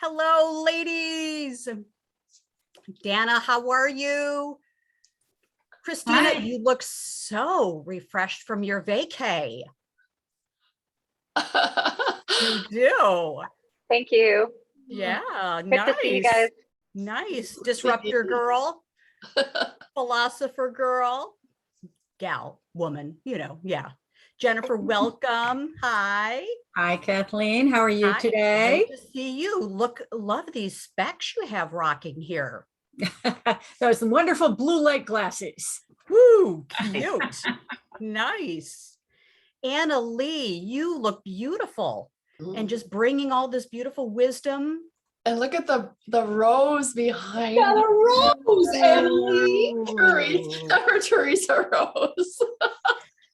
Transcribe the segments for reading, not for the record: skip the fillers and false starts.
Hello, ladies. Dana, how are you? Christina, Hi. you look so refreshed from your vacay. You do. Thank you. Yeah, Good to see you guys. Nice. Disruptor girl, philosopher girl, gal, woman, yeah. Jennifer, welcome. Hi. Hi, Kathleen. How are you Hi. today? Great to see you. Love these specs you have rocking here. Those wonderful blue light glasses. Woo, cute. Nice. Anna Lee, you look beautiful. And just bringing all this beautiful wisdom. And look at the rose behind. Got a rose, Emily. Teresa Rose.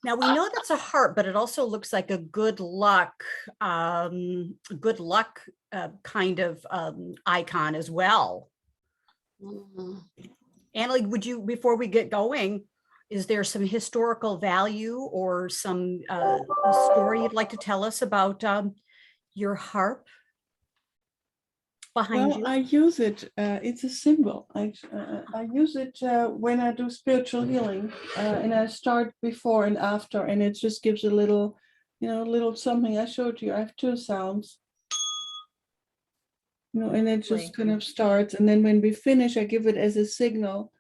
Now we know that's a heart, but it also looks like a good luck kind of icon as well. Annalie, would you, before we get going, is there some historical value or some a story you'd like to tell us about your harp behind you? I use it. It's a symbol. I use it when I do spiritual healing, and I start before and after, and it just gives a little, little something. I showed you. I have two sounds, and it just kind of starts. And then when we finish, I give it as a signal,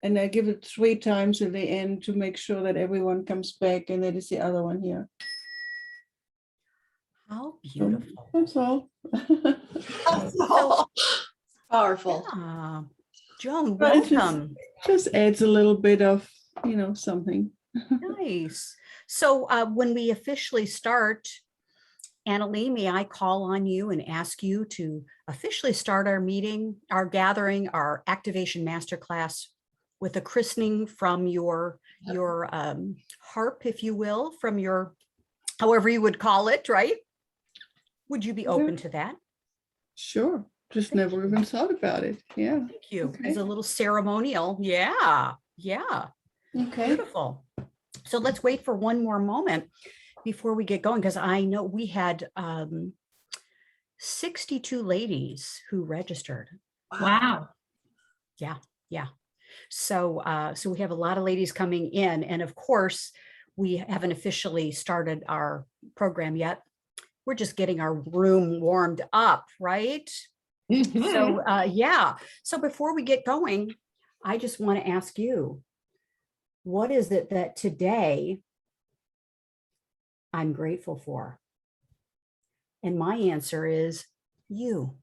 and I give it 3 times at the end to make sure that everyone comes back, and that is the other one here. How beautiful. That's all. So powerful. Yeah. Joan, But welcome. Just adds a little bit of, something. Nice. So when we officially start, Annalie, may I call on you and ask you to officially start our meeting, our gathering, our Activation Masterclass with a christening from your harp, if you will, from your, however you would call it, right? Would you be open to that? Sure. Just never even thought about it. Yeah. Thank you. Okay. It's a little ceremonial. Yeah. Okay. Beautiful. So let's wait for one more moment before we get going, because I know we had 62 ladies who registered. Wow. Yeah. So we have a lot of ladies coming in, and of course we haven't officially started our program yet. We're just getting our room warmed up, right? So so before we get going, I just want to ask you, what is it that today I'm grateful for? And my answer is you.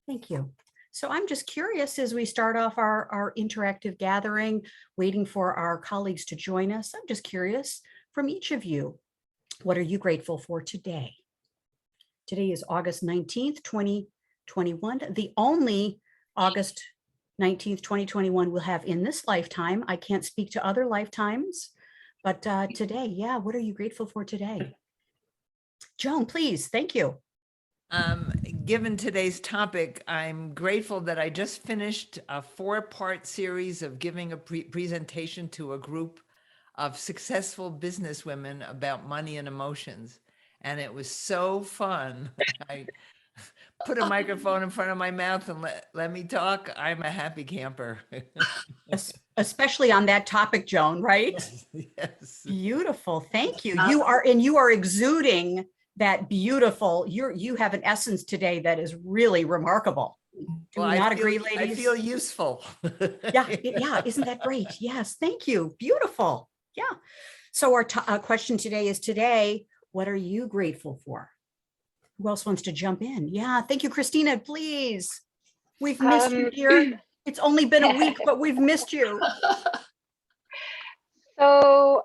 Thank you. So I'm just curious, as we start off our interactive gathering, waiting for our colleagues to join us, I'm just curious from each of you, what are you grateful for today? Today is August 19th, 2021, the only August 19th, 2021 we'll have in this lifetime. I can't speak to other lifetimes, but today, what are you grateful for today? Joan, please. Thank you. Given today's topic, I'm grateful that I just finished a 4-part series of giving a presentation to a group of successful businesswomen about money and emotions. And it was so fun. I put a microphone in front of my mouth and let me talk. I'm a happy camper. Especially on that topic, Joan, right? Yes. Beautiful. Thank you. You are exuding that beautiful, you have an essence today that is really remarkable. Do you not agree, ladies? I feel useful. Yeah. Isn't that great? Yes. Thank you. Beautiful. Yeah. So our question today is what are you grateful for? Who else wants to jump in? Yeah. Thank you, Christina, please. We've missed you, dear. It's only been a week, but we've missed you. So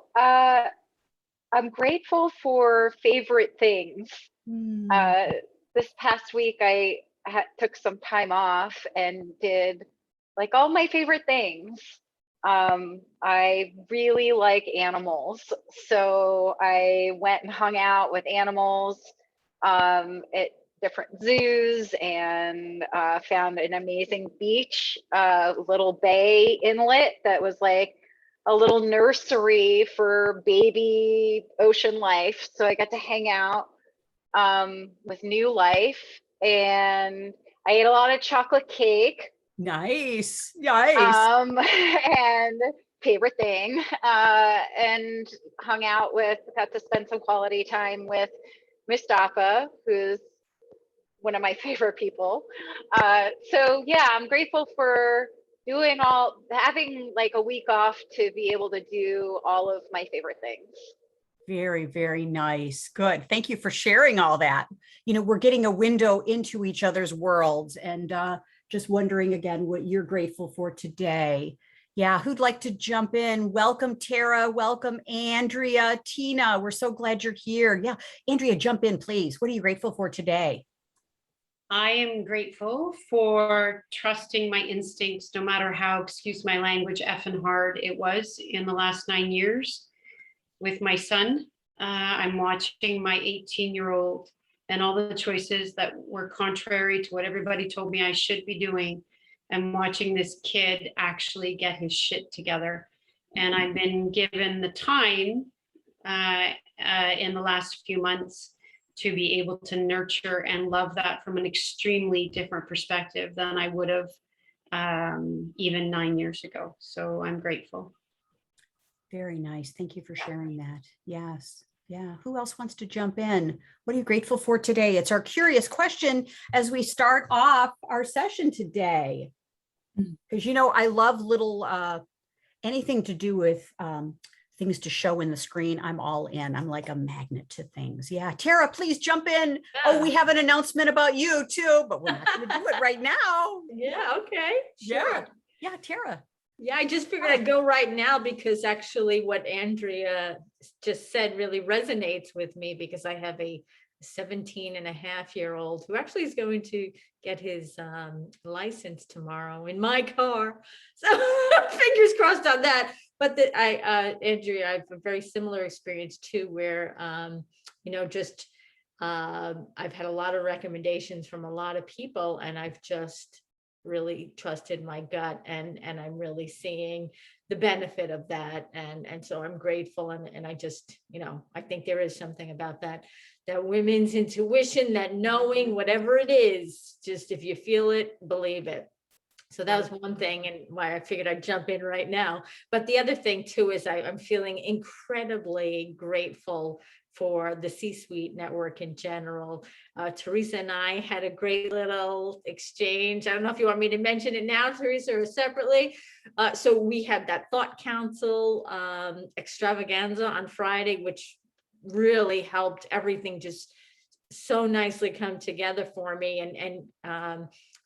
I'm grateful for favorite things. This past week, I took some time off and did like all my favorite things. I really like animals. So I went and hung out with animals at different zoos and found an amazing beach, little bay inlet that was like a little nursery for baby ocean life. So I got to hang out with new life. And I ate a lot of chocolate cake. Nice. Nice. And favorite thing, and got to spend some quality time with Mustafa, who's one of my favorite people. So yeah, I'm grateful for having like a week off to be able to do all of my favorite things. Very, very nice. Good. Thank you for sharing all that. We're getting a window into each other's worlds, and just wondering again what you're grateful for today. Yeah, who'd like to jump in? Welcome, Tara. Welcome, Andrea, Tina. We're so glad you're here. Yeah, Andrea, jump in, please. What are you grateful for today? I am grateful for trusting my instincts, no matter how, excuse my language, effing hard it was in the last 9 years with my son. I'm watching my 18-year-old and all the choices that were contrary to what everybody told me I should be doing, and watching this kid actually get his shit together. And I've been given the time in the last few months to be able to nurture and love that from an extremely different perspective than I would have even 9 years ago. So I'm grateful. Very nice. Thank you for sharing that. Yes. Yeah. Who else wants to jump in? What are you grateful for today? It's our curious question as we start off our session today. Because, I love little, anything to do with things to show in the screen. I'm all in. I'm like a magnet to things. Yeah. Tara, please jump in. Yeah. Oh, we have an announcement about you too, but we're not going to do it right now. Yeah, okay. Sure. Yeah, Tara. Yeah, I just figured I'd go right now because actually what Andrea just said really resonates with me, because I have a 17-and-a-half-year-old who actually is going to get his license tomorrow in my car. So fingers crossed on that. But Andrea, I have a very similar experience too, where, I've had a lot of recommendations from a lot of people, and I've just really trusted my gut, and I'm really seeing the benefit of that. And so I'm grateful. And I just, I think there is something about that women's intuition, that knowing whatever it is, just if you feel it, believe it. So that was one thing, and why I figured I'd jump in right now. But the other thing too is I'm feeling incredibly grateful for the C-suite network in general. Theresa and I had a great little exchange. I don't know if you want me to mention it now, Theresa, or separately. So we had that Thought Council extravaganza on Friday, which really helped everything just so nicely come together for me. And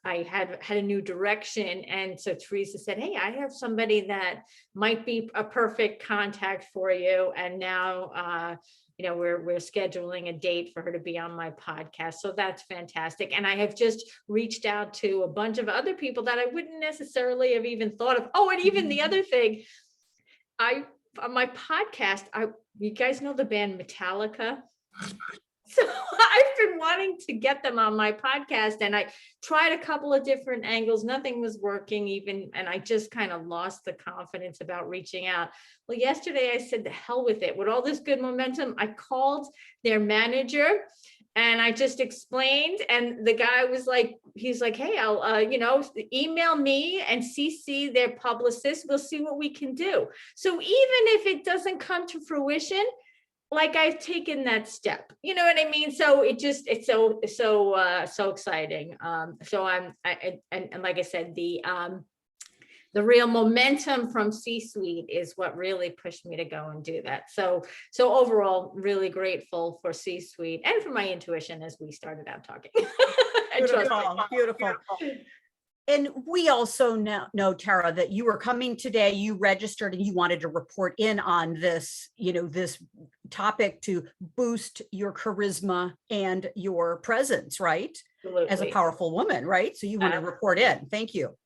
I had a new direction. And so Theresa said, hey, I have somebody that might be a perfect contact for you. And now, we're scheduling a date for her to be on my podcast. So that's fantastic. And I have just reached out to a bunch of other people that I wouldn't necessarily have even thought of. Oh, and even the other thing, on my podcast, you guys know the band Metallica? So I've been wanting to get them on my podcast, and I tried a couple of different angles. Nothing was working even, and I just kind of lost the confidence about reaching out. Well, yesterday I said, the hell with it. With all this good momentum, I called their manager and I just explained, and the guy was like, he's like, hey, I'll, email me and CC their publicist. We'll see what we can do. So even if it doesn't come to fruition, like I've taken that step, you know what I mean? So it's so exciting. So and like I said, the real momentum from C-suite is what really pushed me to go and do that. So overall, really grateful for C-suite and for my intuition as we started out talking. Beautiful. And we also know, Tara, that you were coming today, you registered and you wanted to report in on this, this topic to boost your charisma and your presence, right? Absolutely. As a powerful woman, right? So you want to report in. Thank you.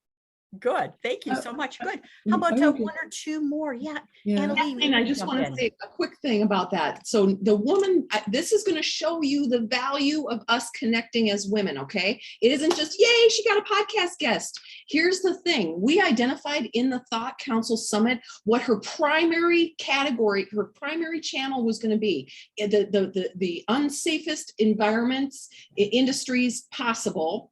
Good. Thank you so much. Good. How about I would- one or two more? Yeah. Yeah. Annalee, And I just want to say a quick thing about that. So the woman, this is going to show you the value of us connecting as women, okay? It isn't just, yay, she got a podcast guest. Here's the thing. We identified in the Thought Council Summit what her primary category, her primary channel was going to be. The unsafest environments, industries possible,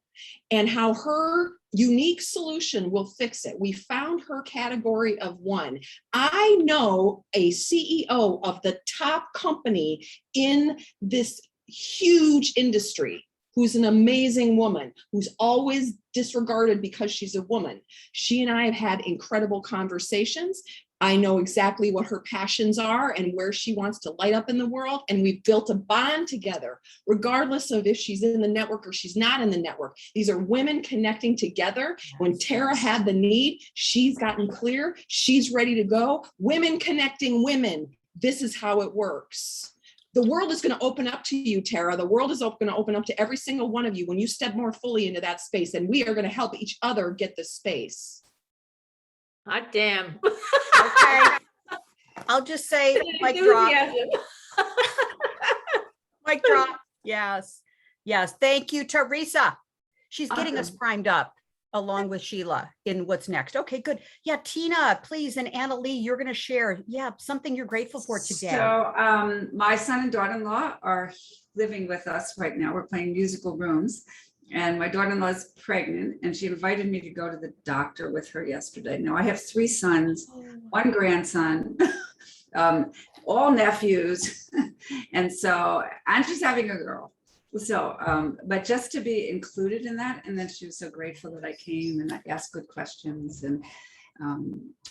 and how her unique solution will fix it. We found her category of one. I know a CEO of the top company in this huge industry who's an amazing woman, who's always disregarded because she's a woman. She and I have had incredible conversations. I know exactly what her passions are and where she wants to light up in the world. And we've built a bond together, regardless of if she's in the network or she's not in the network. These are women connecting together. When Tara had the need, she's gotten clear. She's ready to go. Women connecting women. This is how it works. The world is going to open up to you, Tara. The world is going to open up to every single one of you when you step more fully into that space. And we are going to help each other get the space. Hot damn. Okay. I'll just say, mic drop. Enthusiasm. Mic drop. Yes. Yes. Thank you, Theresa. She's getting us Awesome. primed up along with Sheila in what's next. Okay, good. Yeah, Tina, please. And Annalee, you're going to share. Yeah, something you're grateful for today. So my son and daughter-in-law are living with us right now. We're playing musical rooms. And my daughter-in-law is pregnant and she invited me to go to the doctor with her yesterday. Now I have 3 sons, 1 grandson, all nephews. And so I'm just having a girl. So, but just to be included in that. And then she was so grateful that I came and I asked good questions. And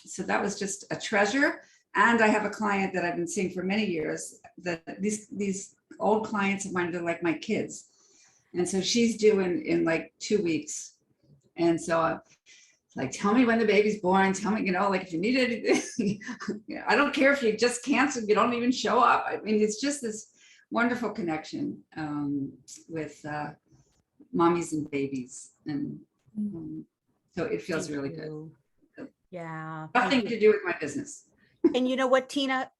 so that was just a treasure. And I have a client that I've been seeing for many years that these old clients of mine, they're like my kids. And so she's due in like 2 weeks. And so like, tell me when the baby's born, tell me, like if you need it, I don't care if you just cancel, you don't even show up. I mean, it's just this wonderful connection with mommies and babies. And so it feels really good. Yeah. Nothing to do with my business. And you know what, Tina?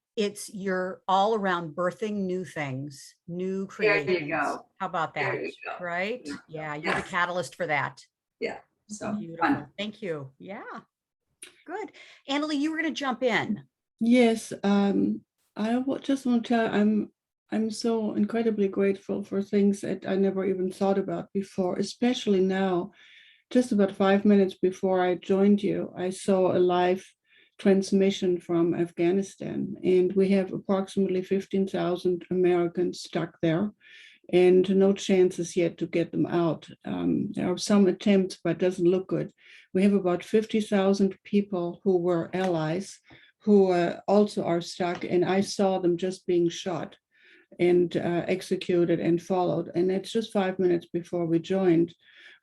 You're all around birthing new things, new There creations. you go. How about that? There you go. Right? There you go. Yeah, you're the Yes. catalyst for that. Yeah. So Beautiful. fun. Thank you. Yeah. Good. Annalee, you were going to jump in. Yes, just want to tell I'm so incredibly grateful for things that I never even thought about before, especially now. Just about 5 minutes before I joined you, I saw a live transmission from Afghanistan, and we have approximately 15,000 Americans stuck there and no chances yet to get them out. There are some attempts, but it doesn't look good. We have about 50,000 people who were allies who also are stuck, and I saw them just being shot and executed and followed. And it's just 5 minutes before we joined.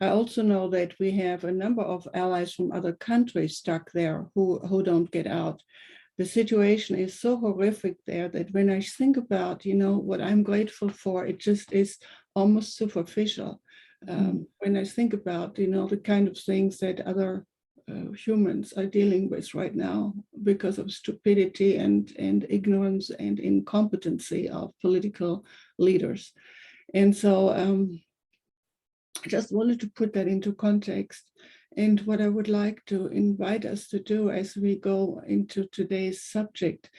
I also know that we have a number of allies from other countries stuck there who don't get out. The situation is so horrific there that when I think about, what I'm grateful for, it just is almost superficial. When I think about, the kind of things that other humans are dealing with right now because of stupidity and ignorance and incompetency of political leaders. And so I just wanted to put that into context. And what I would like to invite us to do as we go into today's subject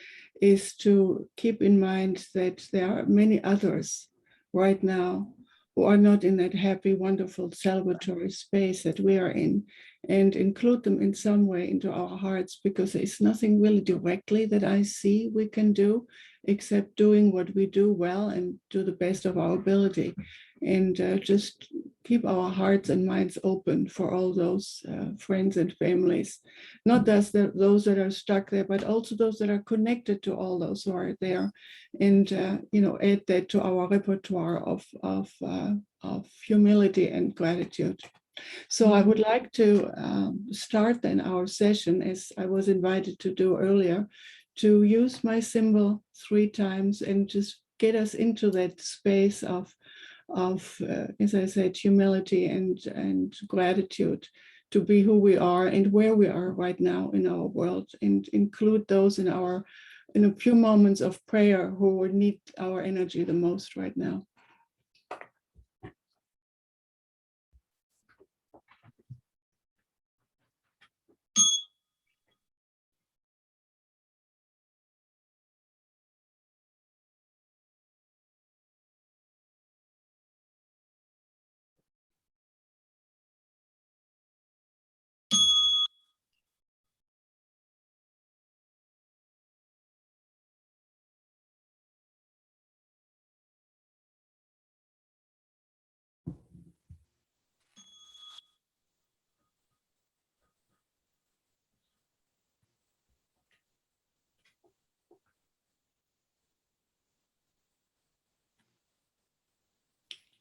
is to keep in mind that there are many others right now who are not in that happy, wonderful, celebratory space that we are in, and include them in some way into our hearts, because there's nothing really directly that I see we can do except doing what we do well and do the best of our ability, and just keep our hearts and minds open for all those friends and families, not just those that are stuck there, but also those that are connected to all those who are there, and add that to our repertoire of humility and gratitude. So I would like to start then our session, as I was invited to do earlier, to use my symbol 3 times and just get us into that space of as I said, humility and gratitude, to be who we are and where we are right now in our world, and include those in a few moments of prayer who would need our energy the most right now.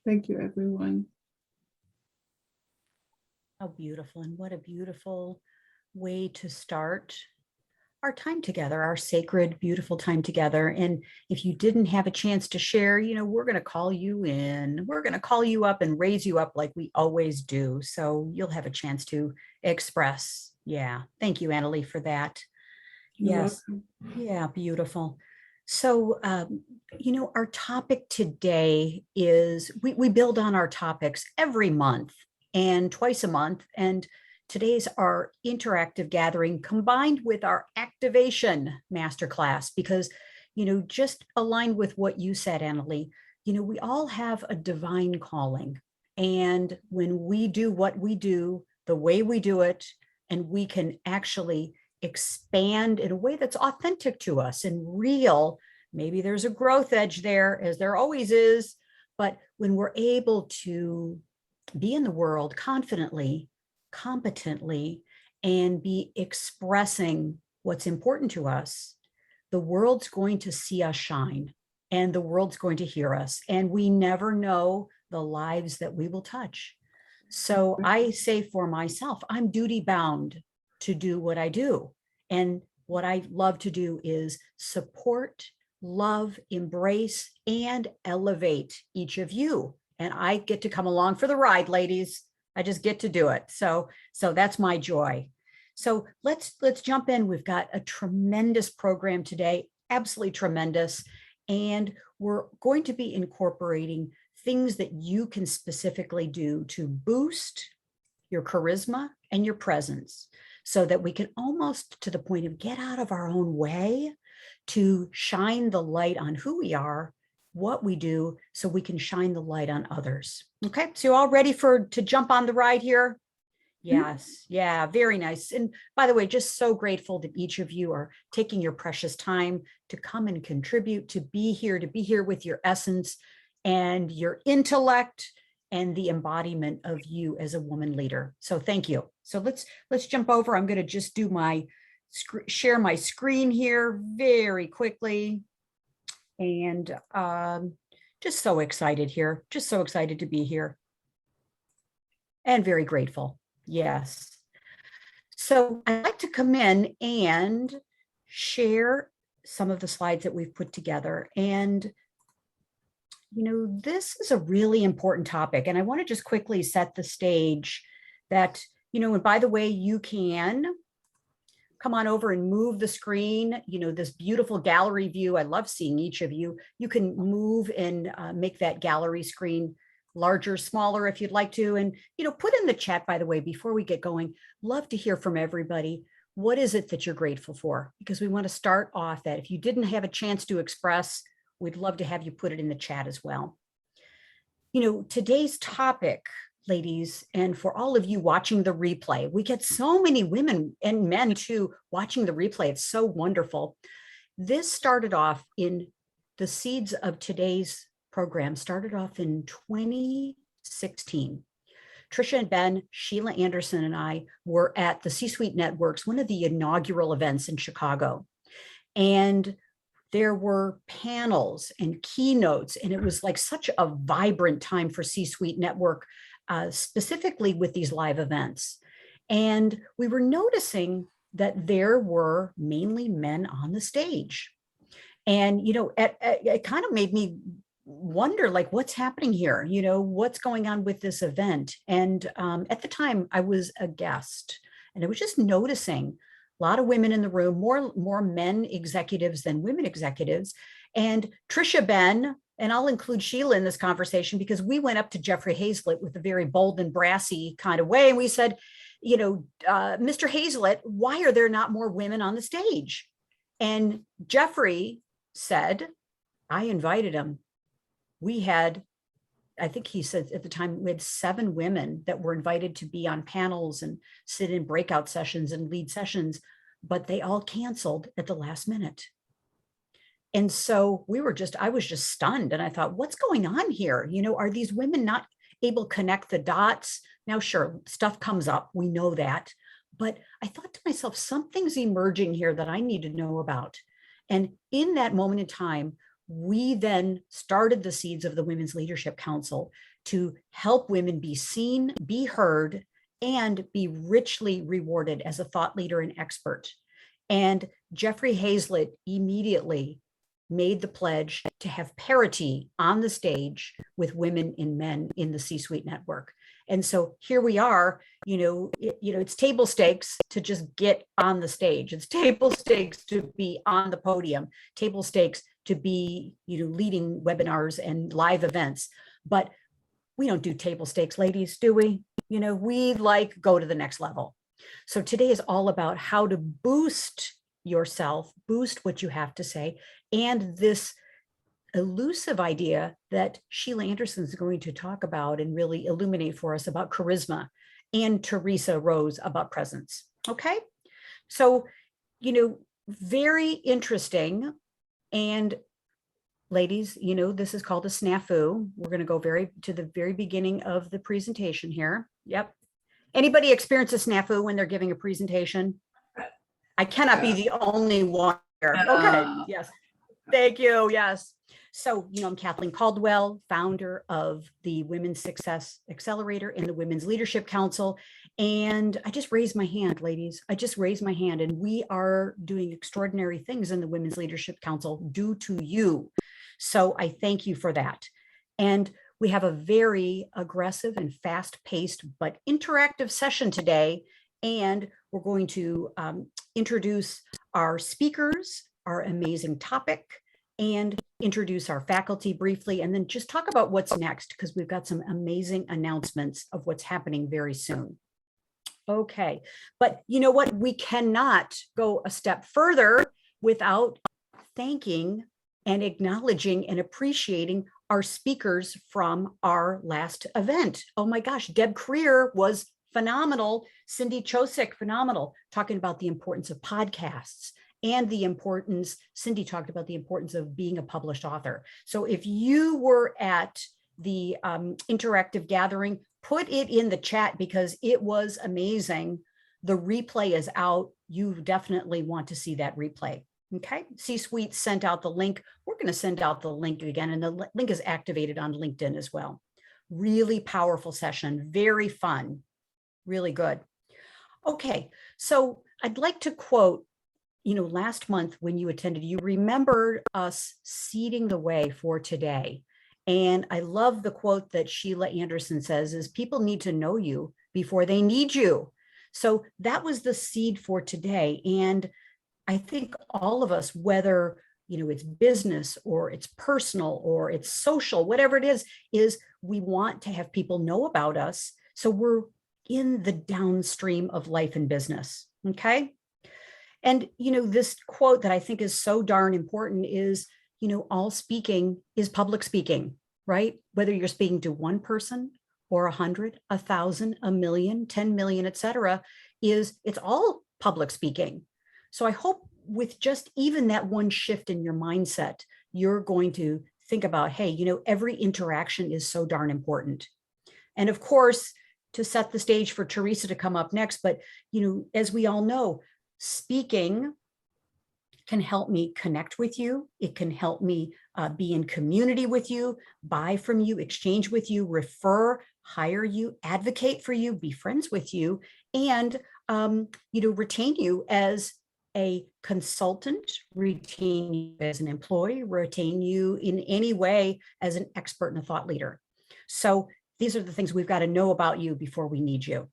Thank you, everyone. How beautiful, and what a beautiful way to start our time together, our sacred, beautiful time together. And if you didn't have a chance to share, we're going to call you in. We're going to call you up and raise you up like we always do. So you'll have a chance to express. Yeah. Thank you, Annalie, for that. You're Yes. welcome. Yeah, beautiful. So, our topic today is we build on our topics every month and twice a month. And today's our interactive gathering combined with our Activation Masterclass, because, just aligned with what you said, Annalie, we all have a divine calling. And when we do what we do, the way we do it, and we can actually expand in a way that's authentic to us and real. Maybe there's a growth edge there, as there always is, but when we're able to be in the world confidently, competently, and be expressing what's important to us, the world's going to see us shine, and the world's going to hear us, and we never know the lives that we will touch. So I say for myself, I'm duty bound to do what I do. And what I love to do is support, love, embrace, and elevate each of you. And I get to come along for the ride, ladies. I just get to do it. So that's my joy. So let's jump in. We've got a tremendous program today, absolutely tremendous. And we're going to be incorporating things that you can specifically do to boost your charisma and your presence, so that we can almost to the point of get out of our own way to shine the light on who we are, what we do, so we can shine the light on others. Okay, so you all ready to jump on the ride here? Yes. Yeah, very nice. And by the way, just so grateful that each of you are taking your precious time to come and contribute, to be here with your essence and your intellect and the embodiment of you as a woman leader. So thank you. So let's jump over. I'm going to just do share my screen here very quickly. And just so excited here, just so excited to be here. And very grateful. Yes. So I'd like to come in and share some of the slides that we've put together. And this is a really important topic, and I want to just quickly set the stage that, and by the way, you can come on over and move the screen, this beautiful gallery view. I love seeing each of you. You can move and make that gallery screen larger, smaller, if you'd like to. And, put in the chat, by the way, before we get going, love to hear from everybody. What is it that you're grateful for? Because we want to start off that if you didn't have a chance to express, we'd love to have you put it in the chat as well. Today's topic, ladies, and for all of you watching the replay, we get so many women and men too watching the replay. It's so wonderful. This started off in the seeds of today's program, started off in 2016. Trisha and Ben, Sheila Anderson, and I were at the C-Suite Networks, one of the inaugural events in Chicago. And there were panels and keynotes, and it was like such a vibrant time for C-Suite Network, specifically with these live events. And we were noticing that there were mainly men on the stage. And, it kind of made me wonder, like, what's happening here? You know, what's going on with this event? And at the time I was a guest, and I was just noticing a lot of women in the room, more men executives than women executives. And Trisha Ben, and I'll include Sheila in this conversation, because we went up to Jeffrey Hazlett with a very bold and brassy kind of way. And we said, you know, Mr. Hazlett, why are there not more women on the stage? And Jeffrey said, I invited him. We had, I think he said at the time, we had 7 women that were invited to be on panels and sit in breakout sessions and lead sessions, but they all canceled at the last minute. And so I was just stunned. And I thought, what's going on here? You know, are these women not able to connect the dots? Now, sure, stuff comes up. We know that. But I thought to myself, something's emerging here that I need to know about. And in that moment in time, we then started the seeds of the Women's Leadership Council to help women be seen, be heard, and be richly rewarded as a thought leader and expert. And Jeffrey Hazlett immediately made the pledge to have parity on the stage with women and men in the C-suite network. And so here we are, it's table stakes to just get on the stage. It's table stakes to be on the podium, table stakes to be, leading webinars and live events. But we don't do table stakes, ladies, do we? We go to the next level. So today is all about how to boost yourself, boost what you have to say, and this elusive idea that Sheila Anderson is going to talk about and really illuminate for us about charisma, and Theresa Rose about presence. Okay. So, very interesting. And ladies, this is called a snafu. We're going to go to the very beginning of the presentation here. Yep. Anybody experience a snafu when they're giving a presentation? I cannot be the only one here. Okay. Yes. Thank you. Yes. So, I'm Kathleen Caldwell, founder of the Women's Success Accelerator and the Women's Leadership Council. And I just raised my hand, ladies. I just raised my hand, and we are doing extraordinary things in the Women's Leadership Council due to you. So I thank you for that. And we have a very aggressive and fast-paced but interactive session today. And we're going to introduce our speakers, our amazing topic, and introduce our faculty briefly, and then just talk about what's next, because we've got some amazing announcements of what's happening very soon. Okay, but you know what? We cannot go a step further without thanking and acknowledging and appreciating our speakers from our last event. Oh my gosh, Deb Creer was phenomenal. Cindy Chosick, phenomenal, talking about the importance of podcasts. And Cindy talked about the importance of being a published author. So if you were at the interactive gathering, put it in the chat, because it was amazing. The replay is out. You definitely want to see that replay. Okay. C-Suite sent out the link. We're going to send out the link again, and the link is activated on LinkedIn as well. Really powerful session. Very fun. Really good. Okay. So I'd like to quote, last month when you attended, you remembered us seeding the way for today. And I love the quote that Sheila Anderson says is, people need to know you before they need you. So that was the seed for today. And I think all of us, whether, it's business or it's personal or it's social, whatever it is we want to have people know about us. So we're in the downstream of life and business. Okay. And, this quote that I think is so darn important is, all speaking is public speaking, right? Whether you're speaking to one person or 100, 1,000, 1,000,000, 10 million, et cetera, it's all public speaking. So I hope with just even that one shift in your mindset, you're going to think about, hey, every interaction is so darn important. And of course, to set the stage for Theresa to come up next, but, as we all know, speaking can help me connect with you. It can help me be in community with you, buy from you, exchange with you, refer, hire you, advocate for you, be friends with you, and retain you as a consultant, retain you as an employee, retain you in any way as an expert and a thought leader. So these are the things we've got to know about you before we need you.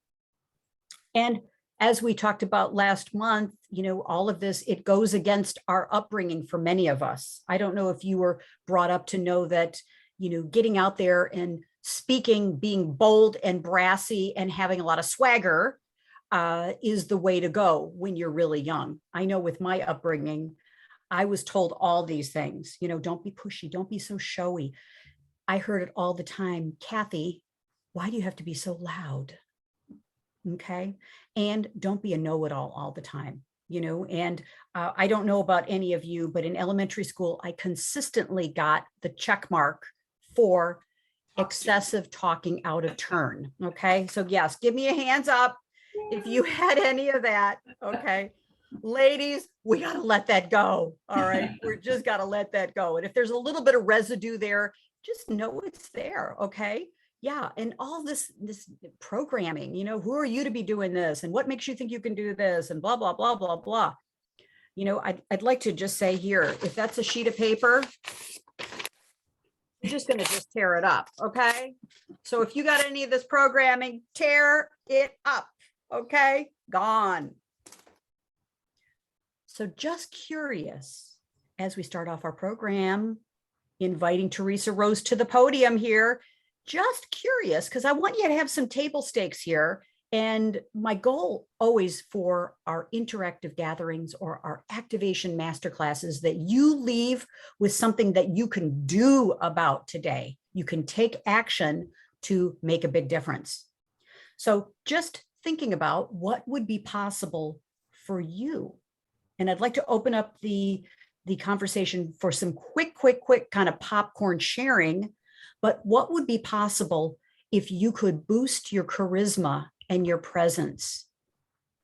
And as we talked about last month, you know, all of this, it goes against our upbringing for many of us. I don't know if you were brought up to know that, you know, getting out there and speaking, being bold and brassy and having a lot of swagger is the way to go when you're really young. I know with my upbringing, I was told all these things, you know, don't be pushy, don't be so showy. I heard it all the time. Kathy, why do you have to be so loud? Okay. And don't be a know-it-all all the time, you know, and I don't know about any of you, but in elementary school, I consistently got the check mark for excessive talking out of turn. Okay. So yes, give me a hands up if you had any of that. Okay. Ladies, we got to let that go. All right. We're just got to let that go. And if there's a little bit of residue there, just know it's there. Okay. Yeah. And all this programming, you know, who are you to be doing this? And what makes you think you can do this? And blah, blah, blah, blah, blah. You know, I'd like to just say here, if that's a sheet of paper, you're just going to just tear it up. Okay. So if you got any of this programming, tear it up. Okay. Gone. So just curious, as we start off our program, inviting Theresa Rose to the podium here, just curious, because I want you to have some table stakes here. And my goal always for our interactive gatherings or our activation masterclasses that you leave with something that you can do about today. You can take action to make a big difference. So just thinking about what would be possible for you. And I'd like to open up the conversation for some quick kind of popcorn sharing. But what would be possible if you could boost your charisma and your presence,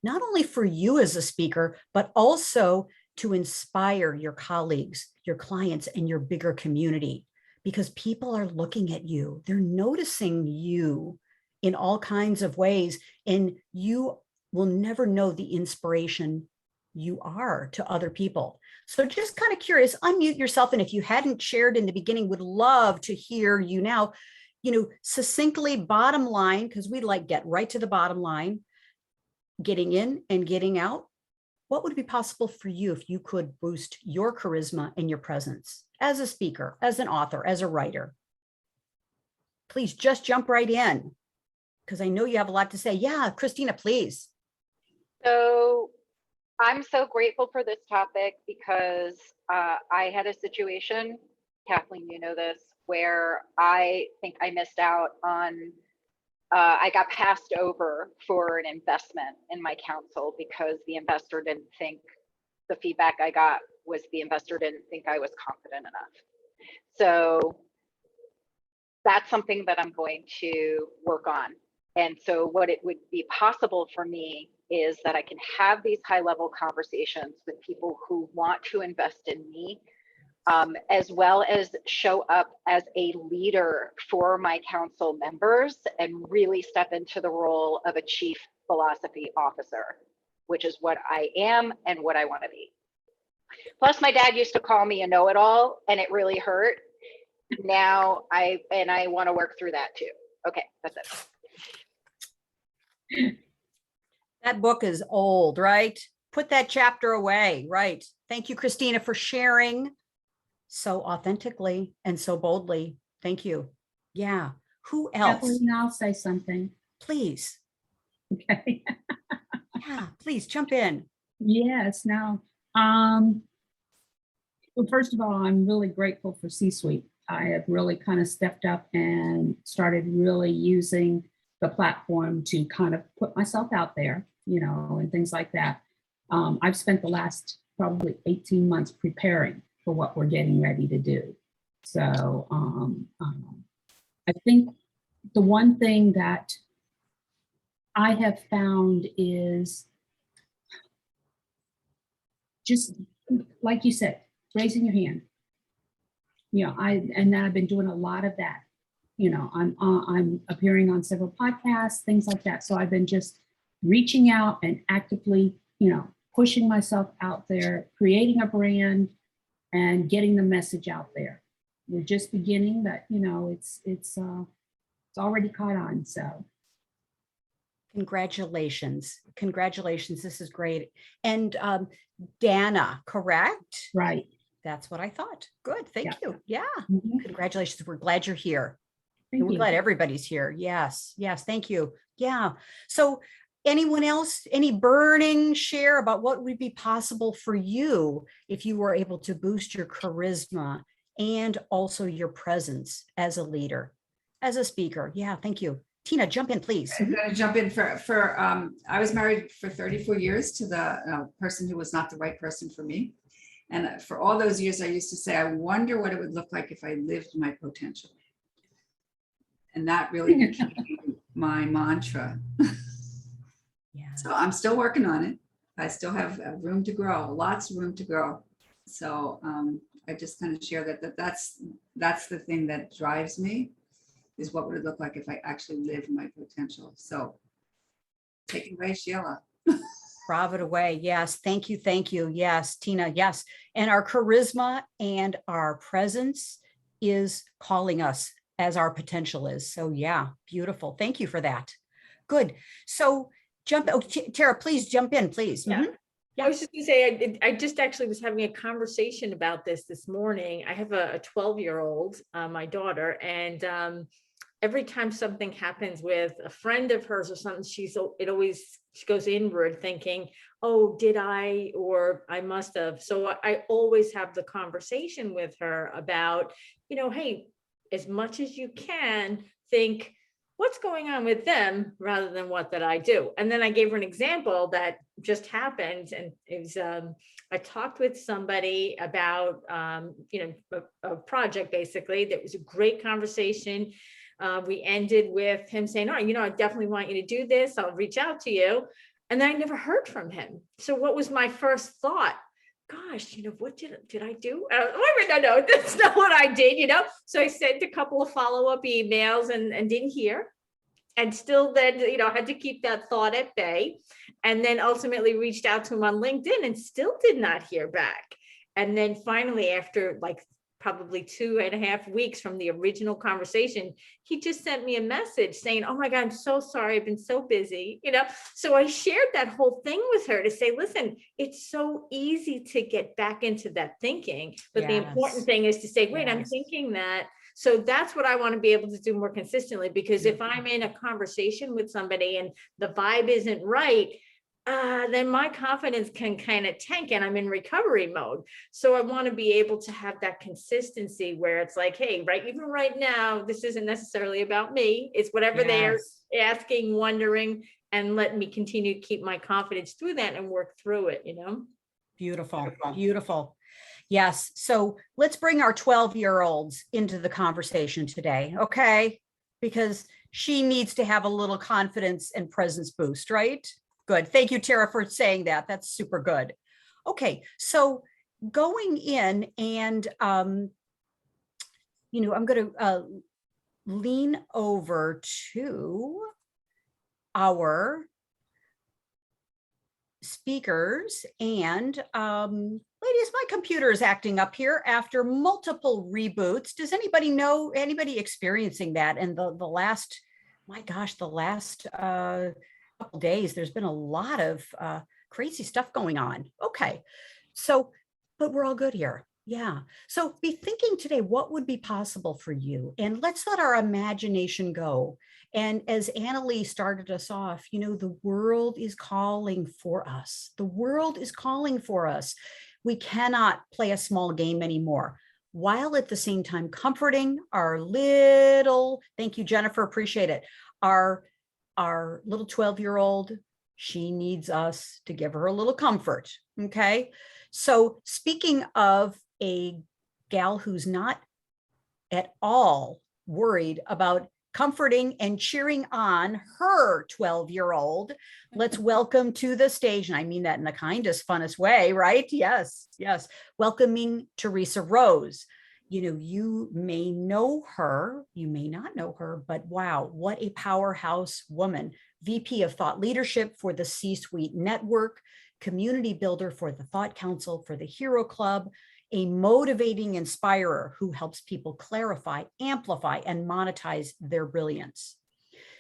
not only for you as a speaker, but also to inspire your colleagues, your clients, and your bigger community, because people are looking at you. They're noticing you in all kinds of ways, and you will never know the inspiration you are to other people. So just kind of curious, unmute yourself. And if you hadn't shared in the beginning, would love to hear you now, you know, succinctly bottom line, because we like get right to the bottom line, getting in and getting out. What would be possible for you if you could boost your charisma and your presence as a speaker, as an author, as a writer? Please just jump right in, because I know you have a lot to say. Yeah, Christina, please. So I'm so grateful for this topic because I had a situation, Kathleen, you know this, where I think I missed out on, I got passed over for an investment in my council because the investor didn't think, the feedback I got was the investor didn't think I was confident enough. So that's something that I'm going to work on. And so what it would be possible for me is that I can have these high level conversations with people who want to invest in me, as well as show up as a leader for my council members and really step into the role of a chief philosophy officer, which is what I am and what I want to be. Plus, my dad used to call me a know-it-all, and it really hurt. Now I want to work through that too. Okay, that's it. That book is old, right? Put that chapter away, right? Thank you, Christina, for sharing so authentically and so boldly. Thank you. Yeah. Who else? Kathleen, I'll say something. Please. Okay. Yeah, please jump in. Yes. Now, well, first of all, I'm really grateful for C-Suite. I have really kind of stepped up and started really using the platform to kind of put myself out there, you know, and things like that. I've spent the last probably 18 months preparing for what we're getting ready to do. So I think the one thing that I have found is just like you said, raising your hand. You know, I've been doing a lot of that. You know, I'm appearing on several podcasts, things like that. So I've been just reaching out and actively, you know, pushing myself out there, creating a brand, and getting the message out there. We're just beginning, but you know, it's already caught on. So Congratulations. Congratulations. This is great. And Dana, correct? right. That's what I thought. Good. Thank Yeah. you. Yeah. Mhm. Congratulations. We're glad you're here. Thank We're you. glad everybody's here. Yes. Yes. Thank you. Yeah. So anyone else, any burning share about what would be possible for you if you were able to boost your charisma and also your presence as a leader, as a speaker? Yeah. Thank you. Tina, jump in, please. I'm going to jump in I was married for 34 years to the person who was not the right person for me. And for all those years, I used to say, I wonder what it would look like if I lived my potential. And that really became my mantra. Yeah. So I'm still working on it. I still have room to grow, lots of room to grow. So I just kind of share that's the thing that drives me, is what would it look like if I actually lived my potential. So take it away, Sheila. Drive it away. Yes. Thank you. Thank you. Yes. Tina. Yes. And our charisma and our presence is calling us as our potential is. So yeah, beautiful. Thank you for that. Good. So Tara, please jump in, please. Yeah. Mhm. Yeah. I was just gonna say, I just actually was having a conversation about this morning. I have a 12-year-old, my daughter, and every time something happens with a friend of hers or something, she goes inward thinking, oh, did I, or I must have. So I always have the conversation with her about, hey, as much as you can, think what's going on with them rather than what that I do. And then I gave her an example that just happened. And it was, I talked with somebody about, a project basically. That was a great conversation. We ended with him saying, I definitely want you to do this. I'll reach out to you. And then I never heard from him. So what was my first thought? Gosh, what did I do? No, that's not what I did, So I sent a couple of follow-up emails and didn't hear. And still then, had to keep that thought at bay. And then ultimately reached out to him on LinkedIn and still did not hear back. And then finally, after probably 2.5 weeks from the original conversation, he just sent me a message saying, oh my God, I'm so sorry. I've been so busy, So I shared that whole thing with her to say, listen, it's so easy to get back into that thinking. But the important thing is to say, wait, I'm thinking that. So that's what I want to be able to do more consistently, because if I'm in a conversation with somebody and the vibe isn't right, then my confidence can kind of tank and I'm in recovery mode. So I want to be able to have that consistency where it's like, hey, even right now, this isn't necessarily about me. It's whatever they're asking, wondering, and let me continue to keep my confidence through that and work through it, Beautiful. Beautiful. Yes. So let's bring our 12-year-olds into the conversation today. Okay. Because she needs to have a little confidence and presence boost, right? Good. Thank you, Tara, for saying that. That's super good. Okay. So going in and, I'm going to lean over to our speakers and ladies, my computer is acting up here after multiple reboots. Does anybody know anybody experiencing that? And the last, my gosh, the last couple days, there's been a lot of crazy stuff going on. Okay, so, but we're all good here. Yeah. So be thinking today, what would be possible for you? And let's let our imagination go. And as Annalee started us off, the world is calling for us. The world is calling for us. We cannot play a small game anymore, while at the same time comforting our little, thank you, Jennifer, appreciate it. Our little 12-year-old, she needs us to give her a little comfort. Okay. So speaking of a gal who's not at all worried about comforting and cheering on her 12-year-old, let's welcome to the stage, and I mean that in the kindest, funnest way, right? Yes, yes. Welcoming Theresa Rose. You may know her, you may not know her, but wow, what a powerhouse woman. VP of Thought Leadership for the C-Suite Network. community builder for the Thought Council, for the Hero Club, a motivating inspirer who helps people clarify, amplify, and monetize their brilliance.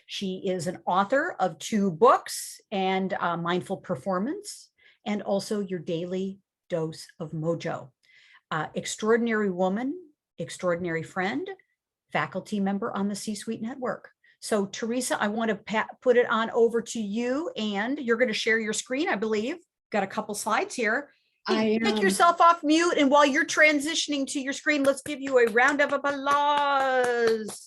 She is an author of 2 books and Mindful Performance, and also Your Daily Dose of Mojo. Extraordinary woman, extraordinary friend, faculty member on the C-Suite Network. So Theresa, I want to put it on over to you, and you're going to share your screen, I believe. Got a couple slides here. Hey, take yourself off mute, and while you're transitioning to your screen, let's give you a round of applause.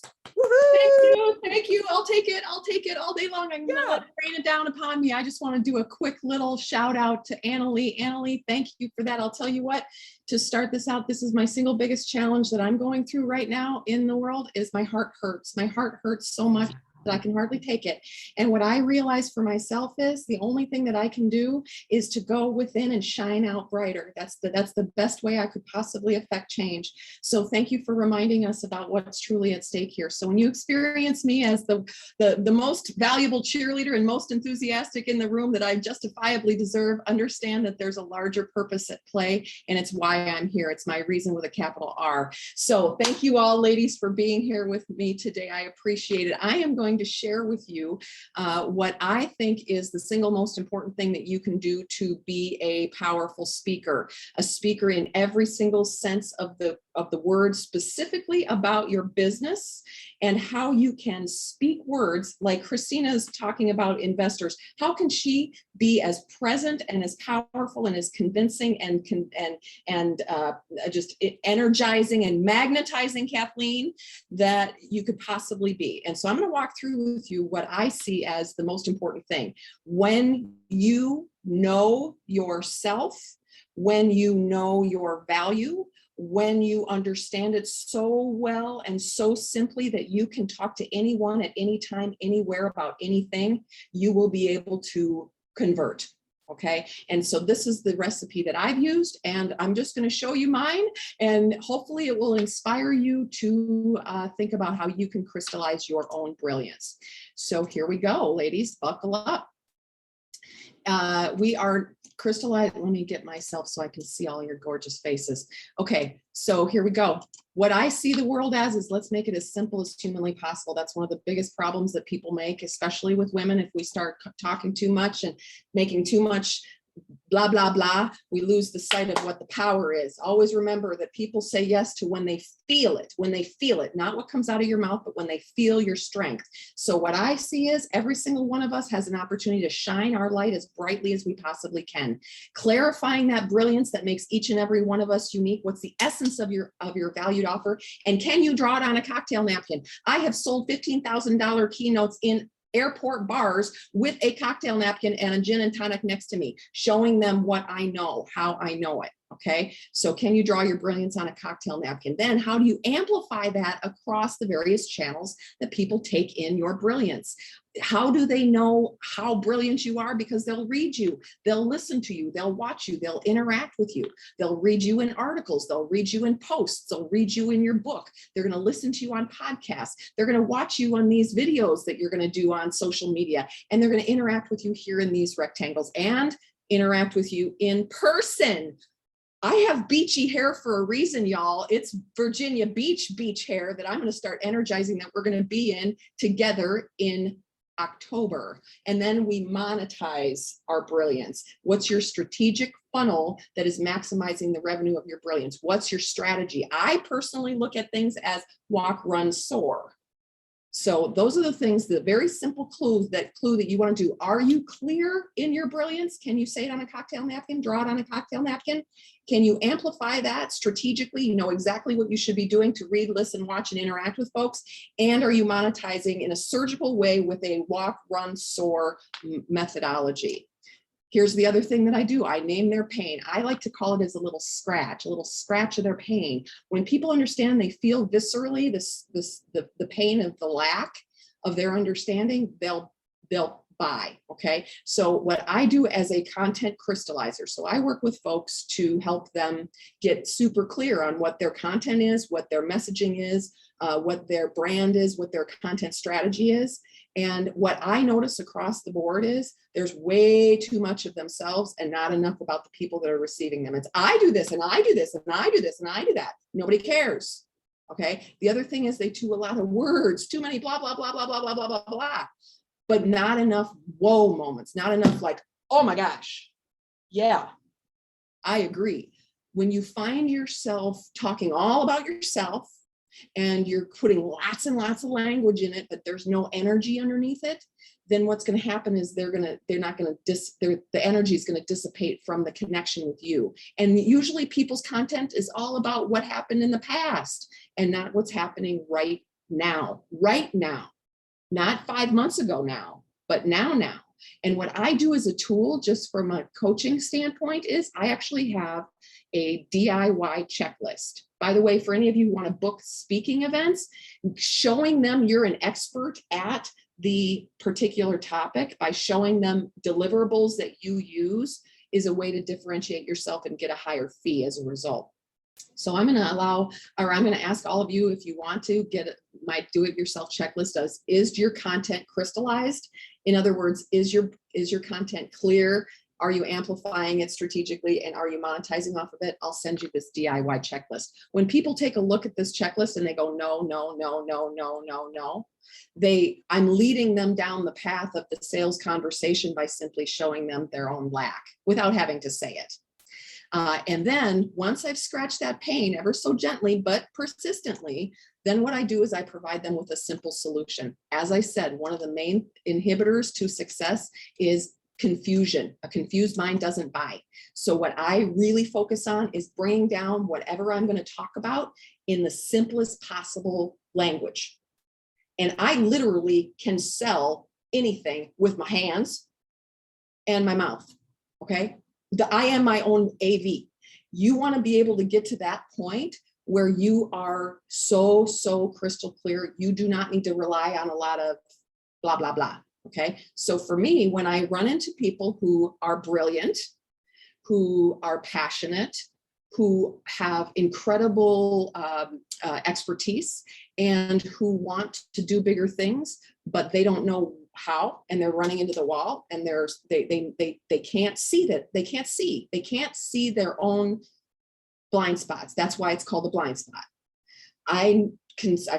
Thank you. I'll take it all day long. I'm gonna let it rain it down upon me. I just want to do a quick little shout out to Annalie. Annalie, thank you for that. I'll tell you what, to start this out, this is my single biggest challenge that I'm going through right now in the world is my heart hurts. My heart hurts so much that I can hardly take it. And what I realized for myself is the only thing that I can do is to go within and shine out brighter. That's the best way I could possibly affect change. So thank you for reminding us about what's truly at stake here. So when you experience me as the most valuable cheerleader and most enthusiastic in the room that I justifiably deserve, understand that there's a larger purpose at play, and it's why I'm here. It's my reason with a capital R. So thank you all, ladies, for being here with me today. I appreciate it. I am going to share with you what I think is the single most important thing that you can do to be a powerful speaker, a speaker in every single sense of the word, specifically about your business and how you can speak words like Christina's talking about investors. How can she be as present and as powerful and as convincing and just energizing and magnetizing, Kathleen, that you could possibly be? And so I'm going to walk through with you what I see as the most important thing. When you know yourself, when you know your value, when you understand it so well and so simply that you can talk to anyone at any time, anywhere about anything, you will be able to convert. Okay. And so this is the recipe that I've used, and I'm just going to show you mine, and hopefully it will inspire you to think about how you can crystallize your own brilliance. So here we go, ladies, buckle up. We are crystallized. Let me get myself so I can see all your gorgeous faces. Okay, so here we go. What I see the world as is, let's make it as simple as humanly possible. That's one of the biggest problems that people make, especially with women. If we start talking too much and making too much blah, blah, blah, we lose the sight of what the power is. Always remember that people say yes to when they feel it, not what comes out of your mouth, but when they feel your strength. So what I see is every single one of us has an opportunity to shine our light as brightly as we possibly can, clarifying that brilliance that makes each and every one of us unique. What's the essence of your valued offer? And can you draw it on a cocktail napkin? I have sold $15,000 keynotes in airport bars with a cocktail napkin and a gin and tonic next to me, showing them what I know, how I know it. Okay, so can you draw your brilliance on a cocktail napkin? Then how do you amplify that across the various channels that people take in your brilliance? How do they know how brilliant you are? Because they'll read you, they'll listen to you, they'll watch you, they'll interact with you, they'll read you in articles, they'll read you in posts, they'll read you in your book, they're going to listen to you on podcasts, they're going to watch you on these videos that you're going to do on social media, and they're going to interact with you here in these rectangles and interact with you in person. I have beachy hair for a reason, y'all. It's Virginia Beach hair that I'm going to start energizing, that we're going to be in together in October. And then we monetize our brilliance. What's your strategic funnel that is maximizing the revenue of your brilliance? What's your strategy? I personally look at things as walk, run, soar. So those are the things, the very simple clue that you want to do. Are you clear in your brilliance? Can you say it on a cocktail napkin, draw it on a cocktail napkin? Can you amplify that strategically? You know exactly what you should be doing to read, listen, watch, and interact with folks. And are you monetizing in a surgical way with a walk, run, soar methodology? Here's the other thing that I do. I name their pain. I like to call it as a little scratch of their pain. When people understand, they feel viscerally the pain of the lack of their understanding, they'll buy. Okay. So what I do as a content crystallizer, so I work with folks to help them get super clear on what their content is, what their messaging is, what their brand is, what their content strategy is. And what I notice across the board is there's way too much of themselves and not enough about the people that are receiving them. It's I do this and I do this and I do this and I do that. Nobody cares. Okay. The other thing is they do a lot of words, too many blah, blah, blah, blah, blah, blah, blah, blah, blah, but not enough whoa moments, not enough like, oh my gosh. Yeah, I agree. When you find yourself talking all about yourself and you're putting lots and lots of language in it, but there's no energy underneath it, then what's going to happen is the energy is going to dissipate from the connection with you. And usually people's content is all about what happened in the past and not what's happening right now, not 5 months ago now, but now. And what I do as a tool, just from a coaching standpoint, is I actually have a DIY checklist. By the way, for any of you who want to book speaking events, showing them you're an expert at the particular topic by showing them deliverables that you use is a way to differentiate yourself and get a higher fee as a result. So I'm going to ask all of you, if you want to get my do-it-yourself checklist, is your content crystallized? In other words, is your content clear? Are you amplifying it strategically, and are you monetizing off of it? I'll send you this DIY checklist. When people take a look at this checklist and they go, no, I'm leading them down the path of the sales conversation by simply showing them their own lack without having to say it. And then once I've scratched that pain ever so gently, but persistently, then what I do is I provide them with a simple solution. As I said, one of the main inhibitors to success is confusion. A confused mind doesn't buy. So what I really focus on is bringing down whatever I'm going to talk about in the simplest possible language. And I literally can sell anything with my hands and my mouth. Okay. I am my own AV. You want to be able to get to that point where you are so crystal clear. You do not need to rely on a lot of blah, blah, blah. Okay. So for me, when I run into people who are brilliant, who are passionate, who have incredible expertise, and who want to do bigger things, but they don't know how, and they're running into the wall, and they can't see that. They can't see their own blind spots. That's why it's called a blind spot. I've